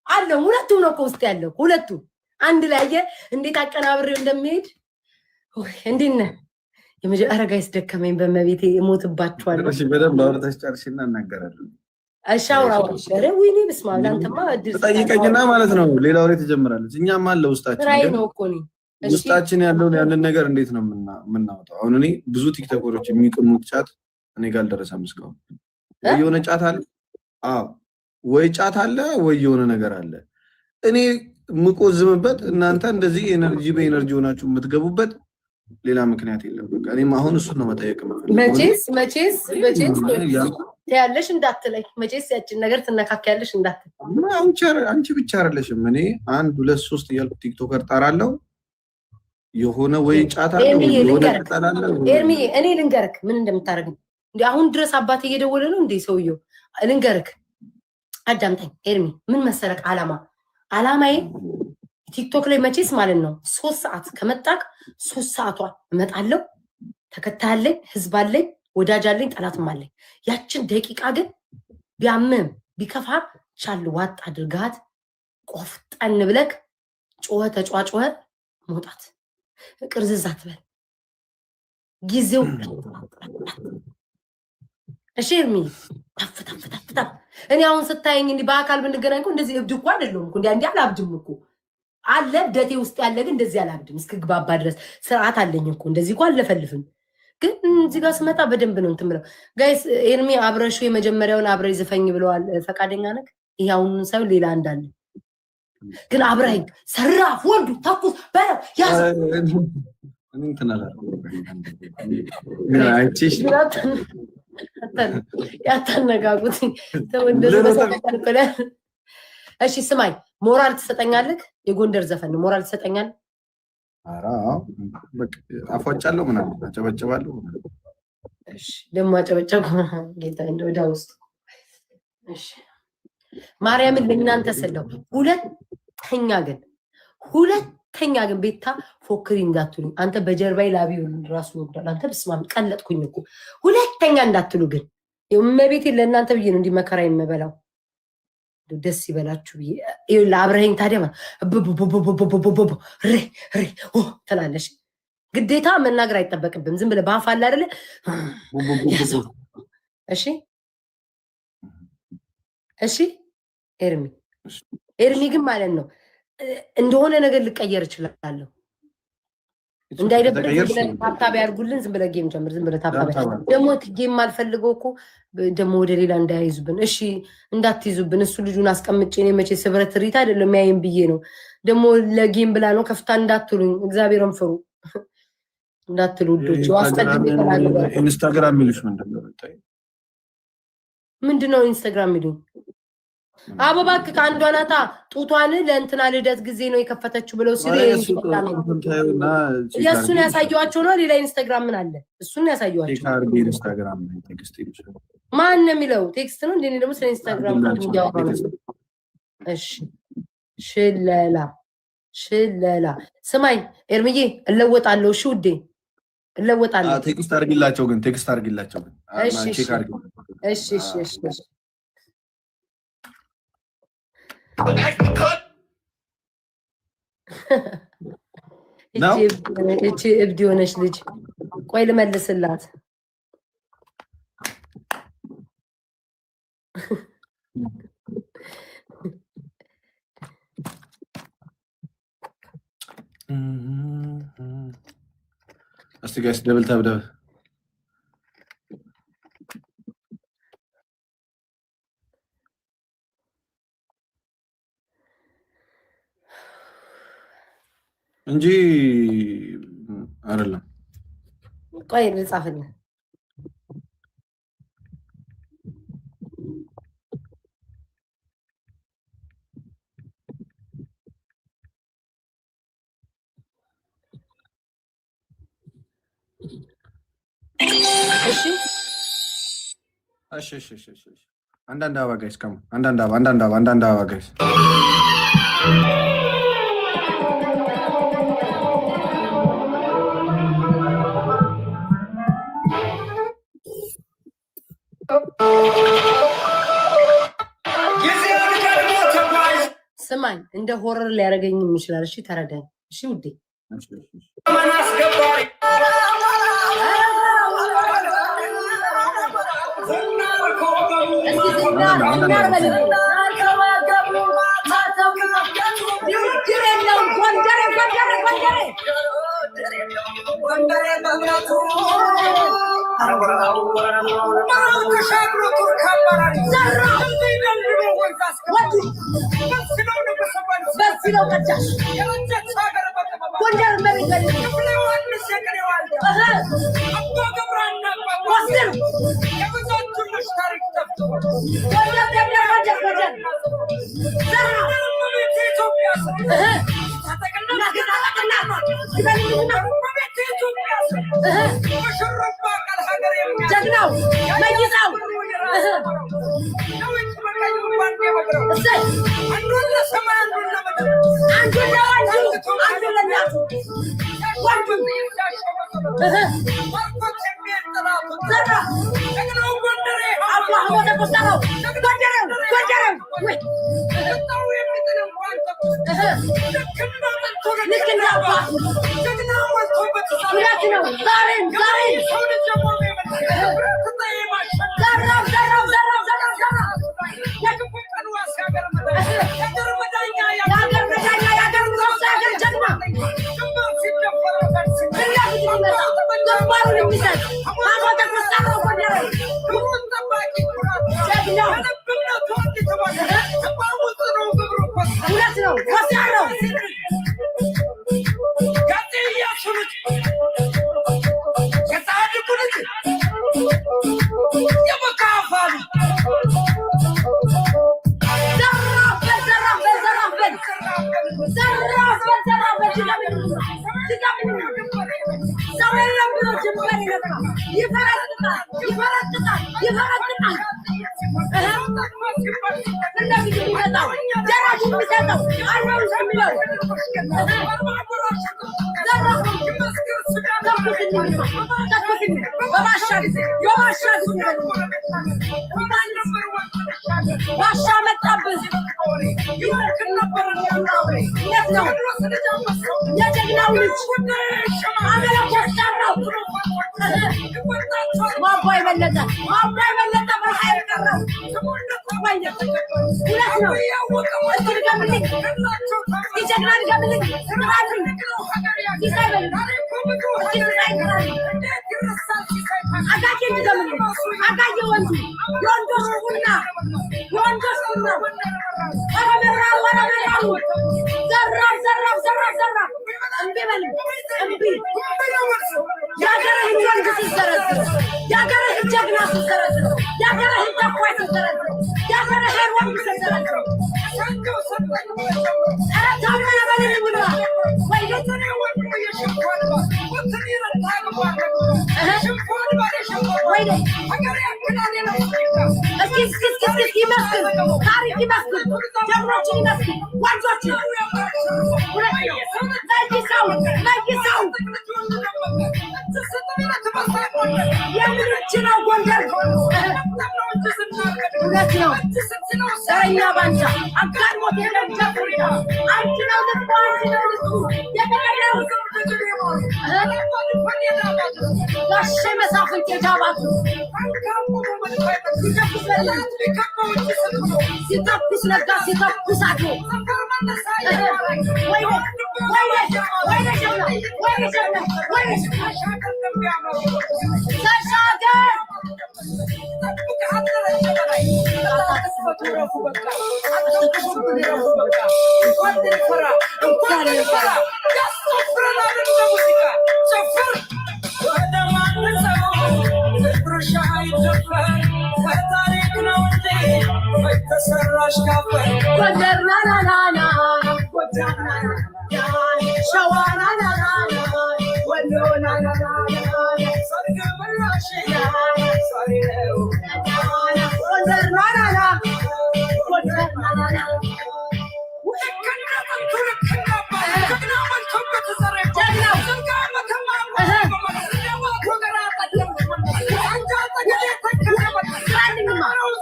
አለ ሁለቱም ነው ውስጥ ያለው ሁለቱም አንድ ላይ እንዴት አቀናብሬው እንደሚሄድ እንዴት ነህ የመጀመሪያ ጋይስ ደከመኝ በመቤቴ እሞትባችኋለሁ እሺ በደንብ አውርተሽ ጨርሽና እናገራለን አሻውራው ሸረ ወይኔ በስመ አብ አንተማ ጠይቀኝና ማለት ነው ሌላ ወሬ ትጀምራለች እኛም አለ ውስጣችን ራይ ነው እኮ ነው ውስጣችን ያንን ነገር እንዴት ነው የምናወጣው አሁን እኔ ብዙ ቲክቶከሮች የሚቀሙት ጫት እኔ ጋር አልደረሰም እስካሁን ወይ የሆነ ጫት አለ አዎ ወይ ጫት አለ ወይ የሆነ ነገር አለ እኔ ምቆዝምበት እናንተ እንደዚህ ኤነርጂ በኤነርጂ ሆናችሁ የምትገቡበት ሌላ ምክንያት የለም በቃ እኔም አሁን እሱ ነው መጠየቅ ማለት መቼስ ያለሽ እንዳትለይ መቼስ ያችን ነገር ትነካከያለሽ እንዳትለይ አንቺ ብቻ አይደለሽም እኔ 1 2 3 እያልኩ ቲክቶከር ጠራለሁ የሆነ ወይ ጫት አለ ወይ ተጣላለ ኤርሚ እኔ ልንገርክ ምን እንደምታረግ እንዴ አሁን ድረስ አባቴ እየደወለ ነው እንዴ ሰውየው ልንገርክ አዳምጠኝ ኤርሚ ምን መሰረክ አላማዬ ቲክቶክ ላይ መቼስ ማለት ነው 3 ሰዓት ከመጣክ 3 ሰዓቷ እመጣለሁ ተከታያለኝ ህዝብ አለኝ ወዳጅ አለኝ ጠላትም አለኝ ያችን ደቂቃ ግን ቢያምም ቢከፋ ቻል ዋጥ አድርጋት ቆፍጠን ብለክ ጮኸ ተጫጫኸ መውጣት ቅርዝዛት በል ጊዜው እሺ ኤርሚ ተፍታ እኔ አሁን ስታየኝ እንዲ በአካል ብንገናኝ እኮ እንደዚህ እብድ እኮ አይደለም እኮ እንዴ አላብድም እኮ አለ ደቴ ውስጥ ያለ ግን እንደዚህ አላብድም እስክግባባ ድረስ ስርዓት አለኝ እኮ እንደዚህ እኮ አለፈልፍም ግን እዚህ ጋር ስመጣ በደንብ ነው እንትምለው ጋይስ ኤርሚ አብረሹ የመጀመሪያውን አብረ ይዘፈኝ ብለዋል ፈቃደኛ ነህ ይሄውን ሰው ሌላ እንዳለ ግን አብረኝ ሰራፍ ወንዱ ተኩስ በለው ያዝ እንትን አላለ አይቺሽ ያታነጋጉት ተወንደለ እሺ ስማይ ሞራል ትሰጠኛለህ የጎንደር ዘፈን ሞራል ትሰጠኛለህ አራ በቃ አፏጫለሁ ምናምን አጨበጨባለሁ እሺ ደሞ አጨበጨብ ጌታ እንደው ዳውስ እሺ ማርያምን ለእናንተ ሰለው ሁለተኛ ግን ቤታ ፎክሪ እንዳትሉኝ አንተ በጀርባይ ላቢው ራሱ ወዳል አንተ በስማም ቀለጥኩኝ እኮ ሁለተኛ እንዳትሉ ግን የመቤቴ ለእናንተ ብዬ ነው እንዲመከራ ይመበላው ደስ ይበላችሁ ብዬ ለአብረኸኝ ታዲያ ሬ ትላለሽ ግዴታ መናገር አይጠበቅብም ዝም ብለህ ባፍ አለ አይደለ እሺ ኤርሚ ግን ማለት ነው እንደሆነ ነገር ልቀየር እችላለሁ እንዳይደብር ታብታብ ያርጉልን ዝም ብለህ ጌም ጀምር ዝም ብለህ ታብታብ ደግሞ ጌም ማልፈልገው እኮ ደግሞ ወደ ሌላ እንዳይዙብን እሺ እንዳትይዙብን እሱ ልጁን አስቀምጬ እኔ መቼ ስብረት ሪት አይደለም ያይም ብዬ ነው ደግሞ ለጌም ብላ ነው ከፍታ እንዳትሉኝ እግዚአብሔርን ፍሩ እንዳትሉ ልጆች አስቀድም ይፈላል ኢንስታግራም ሚልሽ ምንድነው ኢንስታግራም ሚሉኝ አበባክ ከአንዷ ናታ ጡቷን ለእንትና ልደት ጊዜ ነው የከፈተችው ብለው ሲሉ የእሱን ያሳየዋቸው ነው ሌላ ኢንስታግራም ምን አለ እሱን ያሳየዋቸው ማን ነው የሚለው ቴክስት ነው እንዴ ደግሞ ስለ ኢንስታግራም እሺ ሽለላ ስማኝ ኤርምዬ እለወጣለሁ እሺ ውዴ እለወጣለሁ ቴክስት አድርጊላቸው ግን እሺ እቺ እብድ የሆነች ልጅ ቆይ ልመልስላት እስቲ ጋይስ ደብል ታብደብ እንጂ አይደለም ቆይ ልጻፍልህ እሺ አንዳንድ አበባ ጋይስ ከም አንዳንድ አበባ ጋይስ ስማኝ እንደ ሆረር ሊያደርገኝም ይችላል። እሺ ተረዳኝ። እሺ ውዴ ጀግናው መይዛው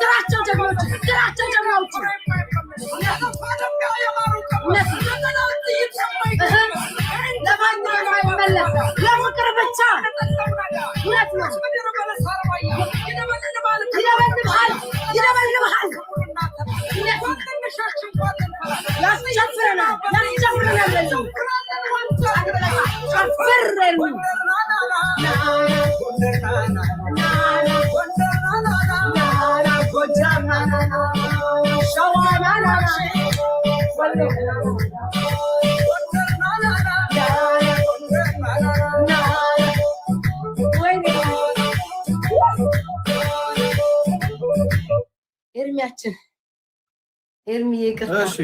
Seraቸው ጀግኖች ኤርሚያችን ኤርሚዬ ይቅርታ። እሺ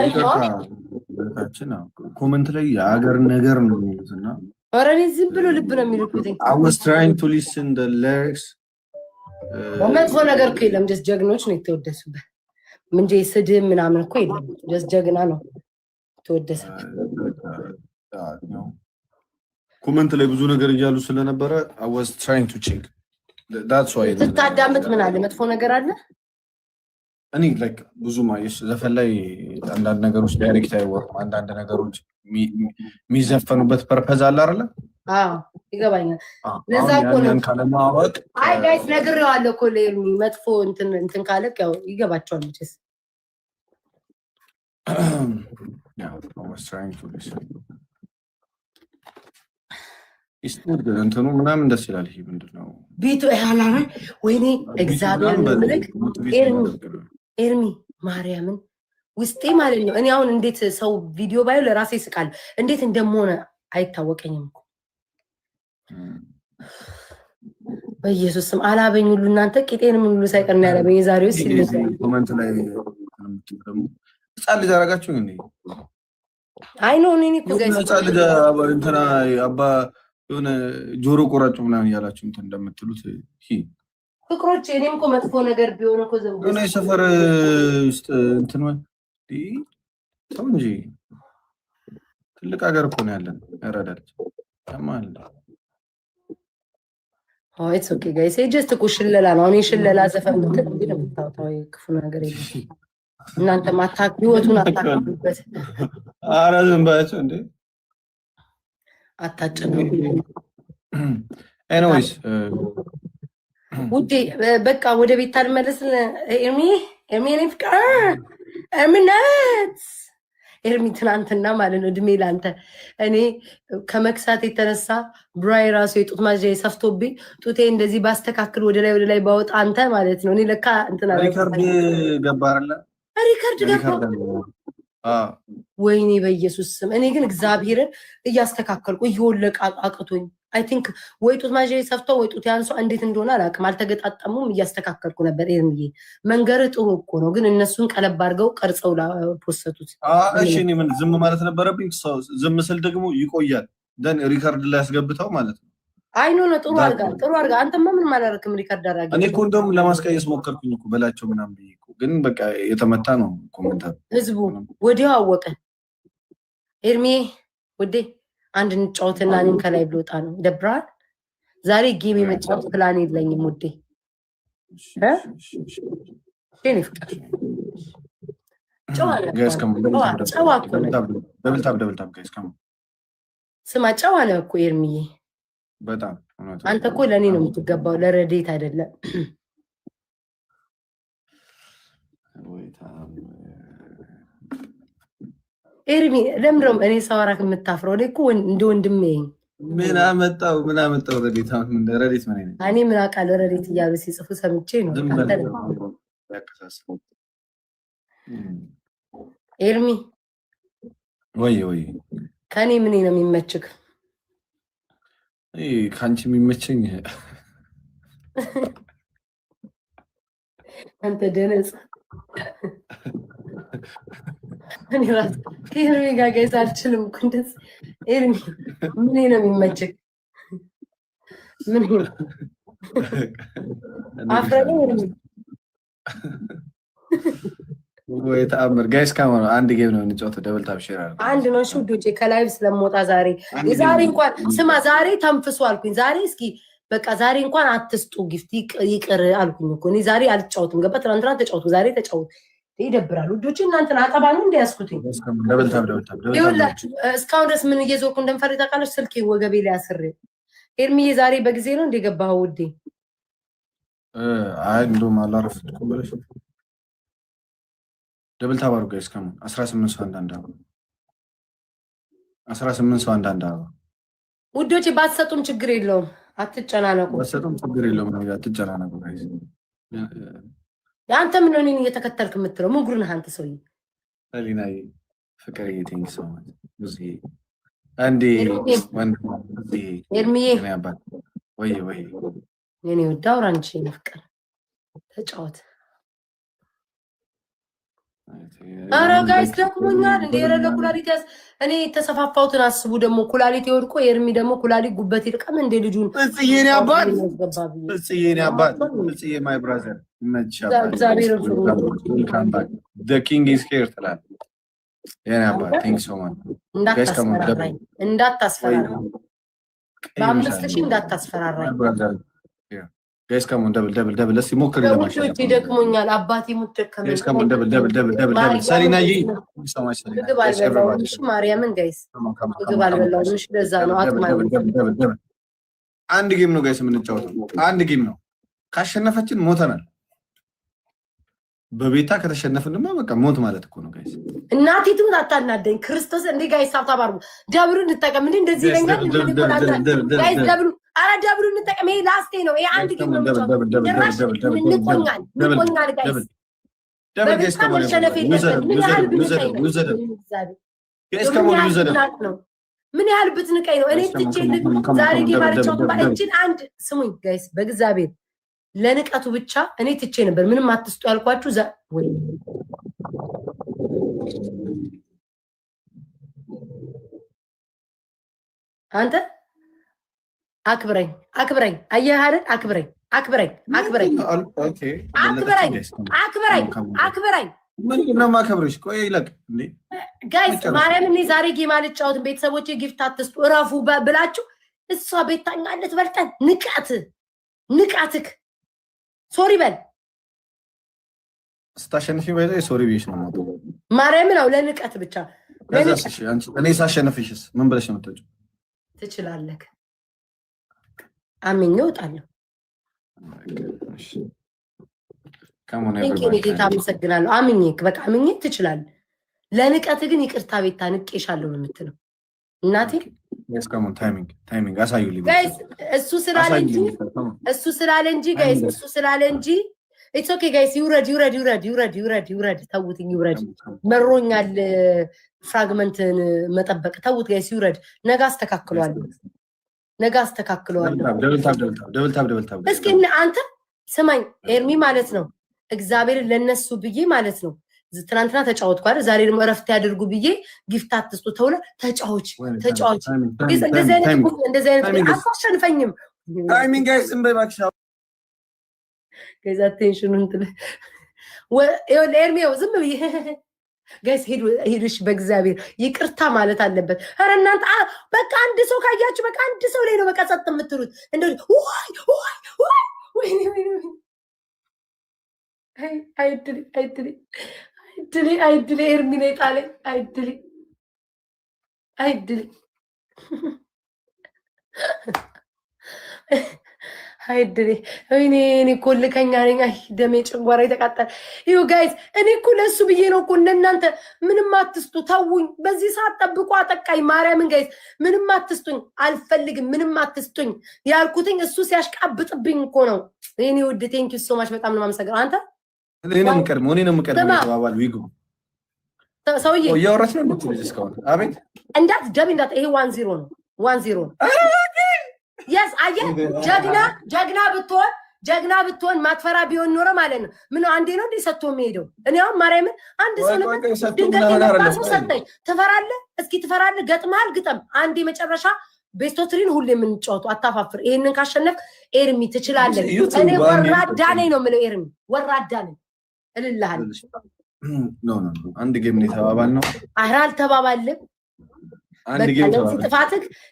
ይቅርታ። ኮመንት ላይ የሀገር ነገር ነው የሚሉትና ኧረ እኔ ዝም ብሎ ልብ ነው የሚልኩት። I was trying to listen the lyrics መጥፎ ነገር እኮ የለም። ጀስት ጀግኖች ነው የተወደሱበት እንጂ ስድብ ምናምን እኮ የለም። ጀስት ጀግና ነው የተወደሰበት። ኮመንት ላይ ብዙ ነገር እያሉ ስለነበረ I was trying to check. That's why ስታዳምጥ ምን አለ? መጥፎ ነገር አለ? እኔ ላይክ ብዙ ማየሽ ዘፈን ላይ አንዳንድ ነገሮች ዳይሬክት አይወሩም። አንዳንድ ነገሮች የሚዘፈኑበት ፐርፐዝ አለ አይደለ? አዎ ይገባኛል። ለዛ እኮ ነው ካለማወቅ አይ ጋይስ ነግሬዋለሁ እኮ ለኤርሚ መጥፎ እንትን ካለቅ ያው ይገባቸዋል ልጅስ ያው I was trying to listen. እንትኑ ምናምን ደስ ይላል። ይሄ ምንድነው ቤቱ ያላራ ወይኔ እግዚአብሔር ምልክ ኤርሚ ማርያምን ውስጤ ማለት ነው። እኔ አሁን እንዴት ሰው ቪዲዮ ባዩ ለራሴ ይስቃል እንዴት እንደምሆነ አይታወቀኝም እኮ በኢየሱስ ስም አላበኝ ሁሉ እናንተ ቂጤን ምን ሁሉ ሳይቀር ነው ያለበኝ። የዛሬው ሲልስ ኮሜንት ላይ ህፃን ልጅ አደረጋችሁኝ እንዴ? አይ ኖ እኔ እኮ ጋይስ ህፃን ልጅ እንትና አባ የሆነ ጆሮ ቆራጭ ምናምን እያላችሁ እንትን እንደምትሉት ፍቅሮች እኔም እኮ መጥፎ ነገር ቢሆን እኮ ዘው የሆነ የሰፈር ውስጥ እንትን ተው እንጂ ትልቅ ሀገር እኮ ነው ያለን። ያረዳል ከማል ኢትስ ኦኬ ጋይስ ጀስት እኮ ሽለላ ነው። እኔ ሽለላ ዘፈን እንትን ነው የምታወጣው ክፉ ነገር የለም። እናንተ ማታክ ህይወቱን አታክሉበት። ኧረ ዝም በያቸው እንዴ አታጨነቁ። ኤኒዌይስ ውዴ በቃ ወደ ቤት ታልመለስ። ኤርሚ እኔ ፍቅር እምነት ኤርሚ ትናንትና ማለት ነው እድሜ ላንተ እኔ ከመክሳት የተነሳ ብራይ ራሱ የጡት ማጅራ ሰፍቶብኝ ጡቴ እንደዚህ ባስተካክል ወደ ላይ ባወጣ አንተ ማለት ነው እኔ ለካ እንትና ሪካርድ ገባ አይደለ? ሪካርድ ገባ። ወይኔ በኢየሱስ ስም እኔ ግን እግዚአብሔርን እያስተካከልኩ እየወለቀ አቅቶኝ አይ ቲንክ ወይ ጡት ማጅራ ሰፍተው ወይ ጡት ያንሱ እንዴት እንደሆነ አላውቅም። አልተገጣጠሙም። እያስተካከልኩ ነበር። ኤርሚዬ መንገር ጥሩ እኮ ነው፣ ግን እነሱን ቀለብ አድርገው ቀርጸው ፖስተቱት። እሺ እኔ ምን ዝም ማለት ነበረብኝ? ዝም ስል ደግሞ ይቆያል። ደን ሪካርድ ላይ ያስገብተው ማለት ነው። አይ ኖ ጥሩ አድርጋ አንተማ ምንም አላደረክም። ሪካርድ አድርጋ እኔ እኮ እንደውም ለማስቀየስ ሞከርኩኝ እኮ በላቸው ምናምን ብዬ እኮ፣ ግን በቃ የተመታ ነው ኮሜንታር። ህዝቡ ወዲያው አወቀ። ኤርሚዬ ውዴ አንድ እንጫወትና እኔም ከላይ ብሎጣ ነው ደብራል። ዛሬ ጌም የመጫወት ፕላን የለኝም ውዴ። እኔ ፍቅር ስማ ጨዋ ነው እኮ ኤርሚዬ በጣም አንተ እኮ ለእኔ ነው የምትገባው፣ ለረዴት አይደለም። ኤርሚ ለምንድነው እኔ ሳወራክ የምታፍረው? እኔ እኮ እንደ ወንድሜ ምን አመጣው ረዴት ምን ረዴት ምን አይነት እኔ ምን አውቃለሁ። ረዴት እያሉ ሲጽፉ ሰምቼ ነው። ኤርሚ ወይ ከኔ ምን ነው የሚመችክ? ከአንቺ የሚመቸኝ አንተ ደነጽ እኔ ራስ ከኤርሚ ጋር ጋይስ አልችልም እኮ እንደዚህ። ኤርሚ ምን ነው የሚመችክ? ምን አፍረኝ ኤርሚ ወይ ተአምር ጋይስ ካማ አንድ ጌም ነው እንጫወተው። ደብል ታፕ ሼር አድርጉ። አንድ ነው ሹዶቼ ከላይቭ ስለምወጣ ዛሬ እንኳን ስማ ዛሬ ተንፍሱ አልኩኝ። ዛሬ እስኪ በቃ ዛሬ እንኳን አትስጡ ጊፍት ይቅር አልኩኝ እኮ እኔ ዛሬ አልጫወትም። ገባ ትናንትና ተጫወቱ፣ ዛሬ ተጫወቱ። ይደብራል ውዶቼ። እናንተን አጠባ ነው እንዲያስኩትኝ ይኸውላችሁ። እስካሁን ድረስ ምን እየዞርኩ እንደምፈሪ ታውቃለች። ስልኬ ወገቤ ላይ አስሬ። ኤርሚዬ ዛሬ በጊዜ ነው እንደገባኸው ውዴ? አይ እንደውም አላረፍኩም ብለሽ ደብል ታባሩ ጋይስ ከሙ 18 ሰው አንዳንድ አበባ 18 ሰው አንዳንድ አበባ ውዶቼ ባትሰጡም ችግር የለውም። አትጨናነቁ። ባትሰጡም ችግር የለውም። ነው አትጨናነቁ ጋይስ። አንተ ምን ነው እኔን እየተከተልክ የምትለው? ምጉር ነህ አንተ ሰውዬ። ሰሊናዬ ፍቅር ቴንክ ሶ ማች ብዙ አንዴ ወንድ ብዙ ኤርሚዬ እኔ አባት ወይ የኔ ውድ አውራ አንቺ ፍቅር ተጫወት። ኧረ ጋይስ ደክሞኛል እንደ የረለ ኩላሊት ያዝ። እኔ የተሰፋፋሁትን አስቡ። ደግሞ ኩላሊት የወድቆ ኤርሚ ደግሞ ኩላሊት ጉበት ይልቀም እንደ ልጁን ጽዬኔ አባት ጽዬኔ አባት ጽዬ ማይ ብራዘር እግዚአብሔር the king is here ትላል የኔ አባት ቴንክ ሶ ማች እንዳታስፈራራኝ በአምስት ሺህ እንዳታስፈራራኝ ጋይስ ካም ኦን ደብል እስቲ ሞክሪ ለማሸነፍ ደክሞኛል። አባቴ ሙት ደከመኝ። ጋይስ ካም ኦን ደብል ሰሊናዬ ሶ ማች ማርያምን ጋይስ ምግብ አልበላሁም። እሺ ለዛ ነው አጥማኝ። አንድ ጌም ነው ጋይስ የምንጫወተው፣ አንድ ጌም ነው። ካሸነፈችን ሞተናል። በቤታ ከተሸነፍንማ በቃ ሞት ማለት እኮ ነው ጋይስ። እናቴ ትሙት አታናደኝ። ክርስቶስ እንዴ ጋይስ ታባሩ ደብሩ እንጠቀም እንዴ እንደዚህ ይለኛል። ጋይስ ደብሩ አረ ደብሩ እንጠቀም። ይሄ ላስቴ ነው። ይሄ አንድ ጌም ነው። ንቆኛል ጋይስ። ደብል ጋይስ ከሞን ምን ያህል ብትንቀኝ ነው እኔ ትቼ ዛሬ ጌም አልጫወት ባንቺን አንድ ስሙኝ ጋይስ በእግዚአብሔር ለንቀቱ ብቻ እኔ ትቼ ነበር። ምንም አትስጡ ያልኳችሁ ወይ አንተ አክብረኝ አየህ አይደል? አክብረኝ ምንድነው ማከብረሽ? ቆይ ይለቅ እንዴ ጋይስ ማርያም እኔ ዛሬ ጌም አልጫወትም። ቤተሰቦቼ ጊፍት አትስጡ እረፉ ብላችሁ እሷ ቤታኛለት በልጠን ንቃትክ ሶሪ በል ስታሸንፊ ባይዘ ሶሪ ብዬሽ ነው ማለት ማርያም ነው። ለንቀት ብቻ እኔ ሳሸንፍሽስ ምን ብለሽ ነው የምትወጪው? ትችላለህ። አምኜ እወጣለሁ። ጌታ አመሰግናለሁ። አምኜ በቃ አምኜ ትችላለህ። ለንቀት ግን ይቅርታ ቤታ ንቄሻለሁ ነው የምትለው እናቴ። ታይሚንግ አሳዩልኝ ጋይስ። እሱ ስላለ እንጂ ጋይስ እሱ ስላለ እንጂ ኢትስ ኦኬ ጋይስ። ይውረድ ተውትኝ፣ ይውረድ። መሮኛል ፍራግመንትን መጠበቅ። ተውት ጋይስ ይውረድ። ነገ አስተካክለዋለሁ። እስኪ አንተ ስማኝ ኤርሚ ማለት ነው እግዚአብሔርን ለነሱ ብዬ ማለት ነው ትናንትና ተጫወትኩ አይደል? ዛሬ ደግሞ እረፍት ያድርጉ ብዬ ጊፍት አትስጡ ተውለ ተጫዎች እንደዚህ አይነት አታሸንፈኝም። ታይሚንግ ጋይስ ዝም በይ እባክሽ። ጋይስ አቴንሽኑን ኤርሚው ዝም ብዬ ጋይስ ሄዱሽ በእግዚአብሔር ይቅርታ ማለት አለበት። ኧረ እናንተ በቃ አንድ ሰው ካያችሁ በቃ አንድ ሰው ላይ ነው በቃ ጸጥ የምትሉት እንደዚህ አይድሌ ኤርሚ ነው የጣለኝ። አይድሌ እኔ እኮ ልከኛ ነኝ። አይ ደሜ ጭንጓራ የተቃጠለ ይሁ ጋይስ። እኔ እኮ ለእሱ ብዬ ነው እኮ እንደናንተ ምንም አትስጡ፣ ተውኝ። በዚህ ሰዓት ጠብቆ አጠቃኝ። ማርያምን ጋይስ ምንም አትስጡኝ፣ አልፈልግም፣ ምንም አትስጡኝ ያልኩትኝ እሱ ሲያሽቃብጥብኝ እኮ ነው። እኔ ውድ ቴንኪው ሶ ማች በጣም ነው የማመሰግነው። አንተ እኔ ነው የምቀድመው ተባባሉ። ይግቡ ሰውዬ እያወራች ነው የምትልጅ እስካሁን። አቤት እንዳት ይሄ 1-0 ነው 1-0 ነው። የስ አየህ ጀግና ብትሆን ማትፈራ ቢሆን ኖረ ማለት ነው። ምን አንዴ ነው እንዴ ሰጥቶ የሚሄደው? እኔ አሁን ማርያምን አንድ ሰው ነው ድንገት የመጣው ሰጠኝ። ትፈራለህ? እስኪ ትፈራለህ? ገጥመሃል? ግጠም አንዴ መጨረሻ ቤስቶትሪን ሁሌ የምንጫወቱ አታፋፍር። ይሄንን ካሸነፍ ኤርሚ ትችላለህ። እኔ ወራዳ ነኝ ነው የምለው። ኤርሚ ወራዳ ነኝ እልልሃለሁ። አንድ ጌም ነው የተባባልነው። ኧረ አልተባባልንም።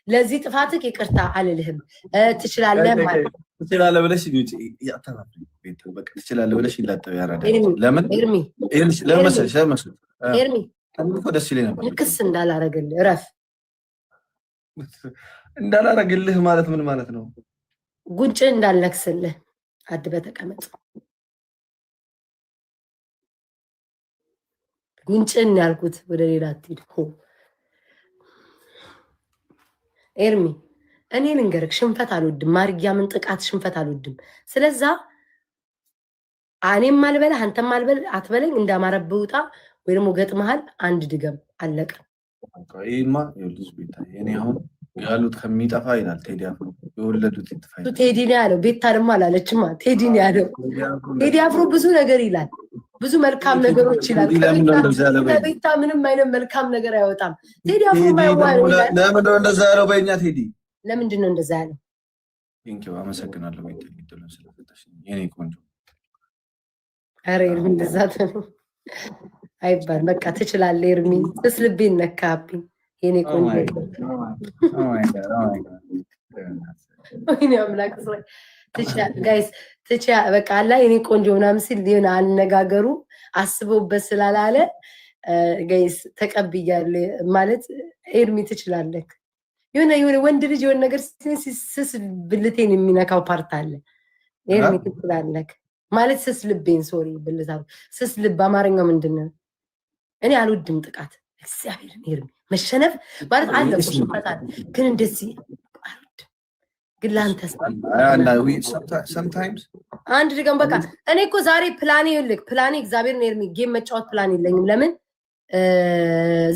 ለዚህ ጥፋትህ ይቅርታ አልልህም። ትችላለህ ማለት ትችላለህ ብለሽ ትችላለህ ብለሽ ይላጠብ ያራዳ። ለምን መሰለሽ ኤርሚ ደስ ይለኝ ነበር ክስ እንዳላረግልህ እረፍ። እንዳላረግልህ ማለት ምን ማለት ነው? ጉንጭ እንዳልነክስልህ አድበህ ተቀመጥ። ጉንጭን ያልኩት ወደ ሌላ አትሂድ። ኤርሚ እኔ ልንገርክ ሽንፈት አልወድም። ማርያምን ጥቃት ሽንፈት አልወድም። ስለዛ እኔም አልበላ አንተም አትበለኝ። እንዳማረብህ ውጣ ወይ ደግሞ ገጥመሃል። አንድ ድገም አለቀ። ይሄማ ይኸውልሽ ቤታ እኔ አሁን ያሉት ከሚጠፋ ይላል ቴዲ አፍሮ የወለዱት ይጥፋ። ቴዲ ነው ያለው። ቤታ ደግሞ አላለችማ። ቴዲ ነው ያለው። ቴዲ አፍሮ ብዙ ነገር ይላል። ብዙ መልካም ነገሮች ይላል። ከቤታ ምንም አይነት መልካም ነገር አይወጣም። ቴዲ አፍሮ ማይዋለው ይላል። ለምን ነው እንደዛ ያለው? በእኛ ቴዲ ለምንድን ነው እንደዛ ያለው? ቴንኪው አመሰግናለሁ። ቤታ ይደለም ስለፈተሽ የኔ ቆንጆ። አሬ ኤርሚ እንደዛ ነው አይባል። በቃ ትችላለህ ኤርሚ። ልቤን ነካብኝ የኔ ቆንጆ። ወይኔ አምላክ ጋይስ በቃ አላ የኔ ቆንጆ ምናምን ሲል ሊሆን አነጋገሩ አስበውበት ስላላለ ጋይስ ተቀብያለሁ ማለት ኤርሚ ትችላለህ። የሆነ ወንድ ልጅ የሆነ ነገር ስስ ብልቴን የሚነካው ፓርት አለ። ኤርሚ ትችላለህ ማለት ስስ ልቤን ሶሪ ብልታ ስስ ልብ አማርኛው ምንድን ነው? እኔ አልወድም ጥቃት። እግዚአብሔርን ኤርሚ መሸነፍ ማለት አለ ሽንፈት አለ ግን እንደዚህ አልወድም። ግን ለአንተ አንድ ድገም በቃ። እኔ እኮ ዛሬ ፕላኔ እግዚአብሔርን ኤርሚ ጌም መጫወት ፕላን የለኝም። ለምን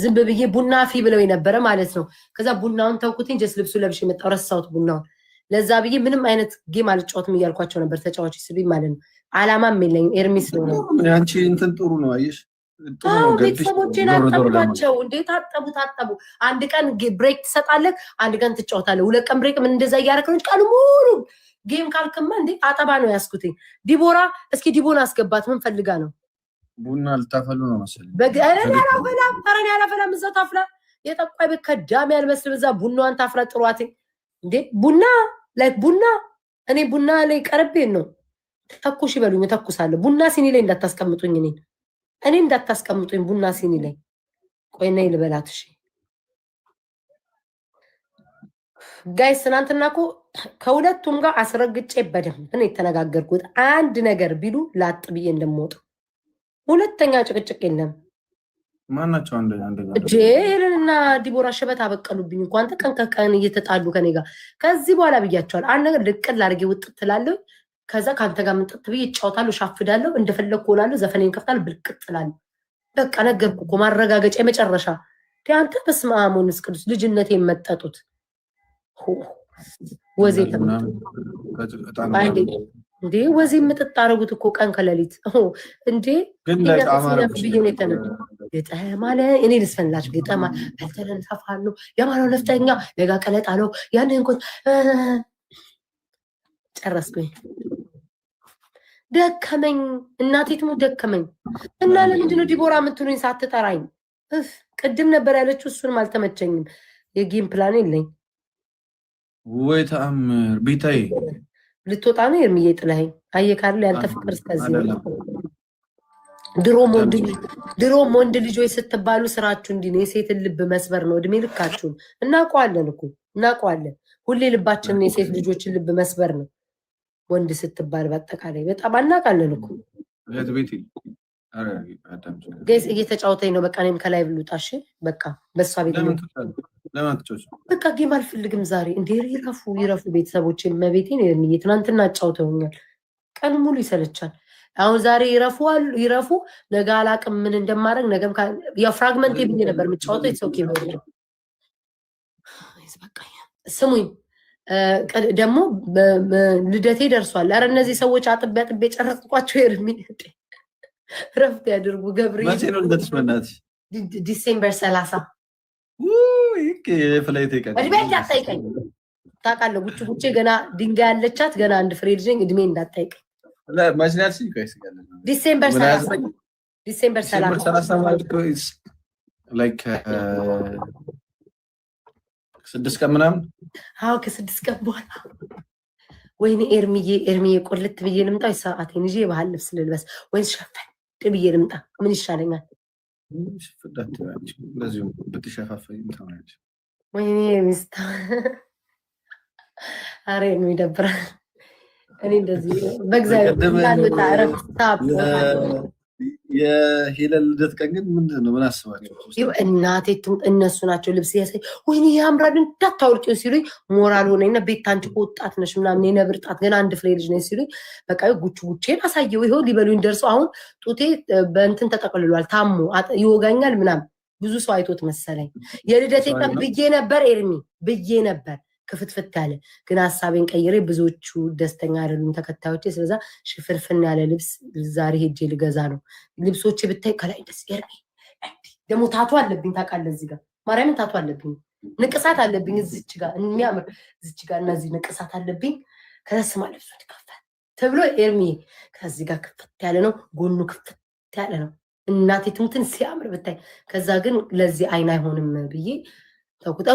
ዝም ብዬ ቡና ፊ ብለው የነበረ ማለት ነው። ከዛ ቡናውን ተውኩትኝ። ጀስ ልብሱ ለብሽ የመጣው ረሳሁት ቡናውን። ለዛ ብዬ ምንም አይነት ጌም አልጫወትም እያልኳቸው ነበር ተጫዋች ስሉኝ ማለት ነው። አላማም የለኝም። ኤርሚ ስለሆነ ያንቺ እንትን ጥሩ ነው አየሽ። ቤተሰቦቼን አጠቡባቸው እንዴ ታጠቡ። አንድ ቀን ብሬክ ትሰጣለህ፣ አንድ ቀን ትጫወታለህ። 2 ቀን ብሬክ ምን እንደዛ እያደረክ ነው? ቀኑ ሙሉ ጌም ካልክማ እንዴ አጠባ ነው ያስኩትኝ። ዲቦራ እስኪ ዲቦን አስገባት። ምን ፈልጋ ነው? ቡና ልታፈሉ ነው መሰለኝ። ፈረን ያላፈላም እዛው ታፍላ። የጠቋይ ቤት ከዳም ያልመስል እዛ ቡናዋን ታፍላ። ጥሯት እንዴ ቡና እኔ ቡና ላይ ቀርቤን ነው። ተኩሽ ይበሉኝ ተኩሳለሁ። ቡና ሲኒ ላይ እንዳታስቀምጡኝ እኔ እንዳታስቀምጡኝ ቡና ሲኒ ላይ። ቆይ ነይ ልበላት። እሺ ጋይስ ትናንትና እኮ ከሁለቱም ጋር አስረግጬ በደንብ ነው የተነጋገርኩት። አንድ ነገር ቢሉ ላጥ ብዬ እንደምወጣ። ሁለተኛ ጭቅጭቅ የለም። ማናቸው ጄልና ዲቦራ ሸበት አበቀሉብኝ እንኳን አንተ ቀን ከቀን እየተጣሉ ከኔ ጋር። ከዚህ በኋላ ብያቸዋል። አንድ ነገር ልቅል አድርጌ ውጥት ትላለሁ። ከዛ ከአንተ ጋር ምንጥት ብዬ እጫወታለሁ፣ ሻፍዳለሁ፣ እንደፈለግኩ ሆናለሁ፣ ዘፈኔን ከፍታለሁ፣ ብልቅጥ እላለሁ። በቃ ነገርኩ እኮ ማረጋገጫ የመጨረሻ። አንተ በስመ አብ ወመንፈስ ቅዱስ ልጅነቴ መጠጡት ወዜ እንዴ ወዜ ምጥጥ አደረጉት እኮ ቀን ከሌሊት እንዴ ገጠማለ እኔ ልስፈንላችሁ። ገጠማ በልተለንሳፋለሁ የማለው ነፍጠኛ ለጋ ቀለጣለው ያንን እንኳን ጨረስኩኝ። ደከመኝ እናቴ ትሙ ደከመኝ። እና ለምንድን ነው ዲቦራ የምትሉኝ ሳትጠራኝ? ቅድም ነበር ያለችው፣ እሱንም አልተመቸኝም። የጌም ፕላን የለኝ ወይ ተአምር። ቤታዬ ልትወጣ ነው ኤርሚዬ ጥለኸኝ። አየህ ካለ ያንተ ፍቅር እስከዚህ ነው። ድሮም ወንድ ልጆች ስትባሉ ስራችሁ እንዲህ ነው፣ የሴትን ልብ መስበር ነው። እድሜ ልካችሁን እናውቀዋለን እኮ እናውቀዋለን። ሁሌ ልባችንን የሴት ልጆችን ልብ መስበር ነው ወንድ ስትባል። በአጠቃላይ በጣም አናውቃለን እኮ። ጋይስ እየተጫወተኝ ነው። በቃ እኔም ከላይ ብሉጣሽ በቃ በሷ ቤት ነው። በቃ ጌም አልፈልግም ዛሬ። እንዴ ይረፉ ቤተሰቦች መቤቴን ትናንትና አጫውተውኛል። ቀን ሙሉ ይሰለቻል። አሁን ዛሬ ይረፉ ነገ አላቅም ምን እንደማደርግ። ነገም የፍራግመንት ብዬ ነበር የምጫወተው። የተሰውኬ ነው። ስሙኝ ደግሞ ልደቴ ደርሷል። ኧረ እነዚህ ሰዎች አጥቤ ጨረስኳቸው። ኤርሚ ረፍት ያድርጉ። ገብርኤል መቼ ነው ልደትሽ? በእናትሽ ዲሴምበር 30 ፍላይት ይቀር እንዳትጠይቀኝ ታውቃለህ። ጉቼ ገና ድንጋይ ያለቻት ገና አንድ ፍሬ ልጅ ነኝ። እድሜ እንዳትጠይቀኝ። ዲሴምበር 30 ላይክ 6 ቀን ምናምን። አዎ ከ6 ቀን በኋላ። ወይኔ ኤርሚዬ ቁልት ብዬ ልምጣ? ሰዓቴን ይዤ የባህል ልብስ ልልበስ ወይስ ሸፈን ብዬ ልምጣ? ምን ይሻለኛል? ወይኔ ሚስታ አሬ ነው ይደብራል። እኔ እንደዚህ በእግዚአብሔር የሄለን ልደት ቀን ግን ምንድን ነው? ምን አስባቸው? እናቴ ትሙት እነሱ ናቸው ልብስ ያሳይ ወይኔ ያምራል እንዳታወልቂው ሲሉኝ ሞራል ሆነኝና ቤት አንቺ ወጣት ነሽ ምናምን የነብር ጣት ገና አንድ ፍሬ ልጅ ነኝ ሲሉኝ በቃ ጉቼን አሳየው። ይኸው ሊበሉኝ ደርሰው አሁን ጡቴ በእንትን ተጠቅልሏል። ታሞ ይወጋኛል ምናምን ብዙ ሰው አይቶት መሰለኝ። የልደቴ ቀን ብዬ ነበር ኤርሚ ብዬ ነበር ክፍትፍት ያለ ግን ሀሳቤን ቀይሬ ብዙዎቹ ደስተኛ አይደሉም ተከታዮቼ። ስለዛ ሽፍርፍን ያለ ልብስ ዛሬ ሄጄ ልገዛ ነው። ልብሶቼ ብታይ ከላይ ደስ ኤርሚ ደግሞ ታቱ አለብኝ ታውቃለህ። እዚህ ጋር ማርያምን ታቱ አለብኝ፣ ንቅሳት አለብኝ እዚች ጋር የሚያምር እዚች ጋር እና እዚህ ንቅሳት አለብኝ። ከስማ ልብሱ ተከፈተ ተብሎ ኤርሚ ከዚህ ጋር ክፍት ያለ ነው፣ ጎኑ ክፍት ያለ ነው። እናቴ ትሙትን ሲያምር ብታይ። ከዛ ግን ለዚህ አይን አይሆንም ብዬ ተውኩት።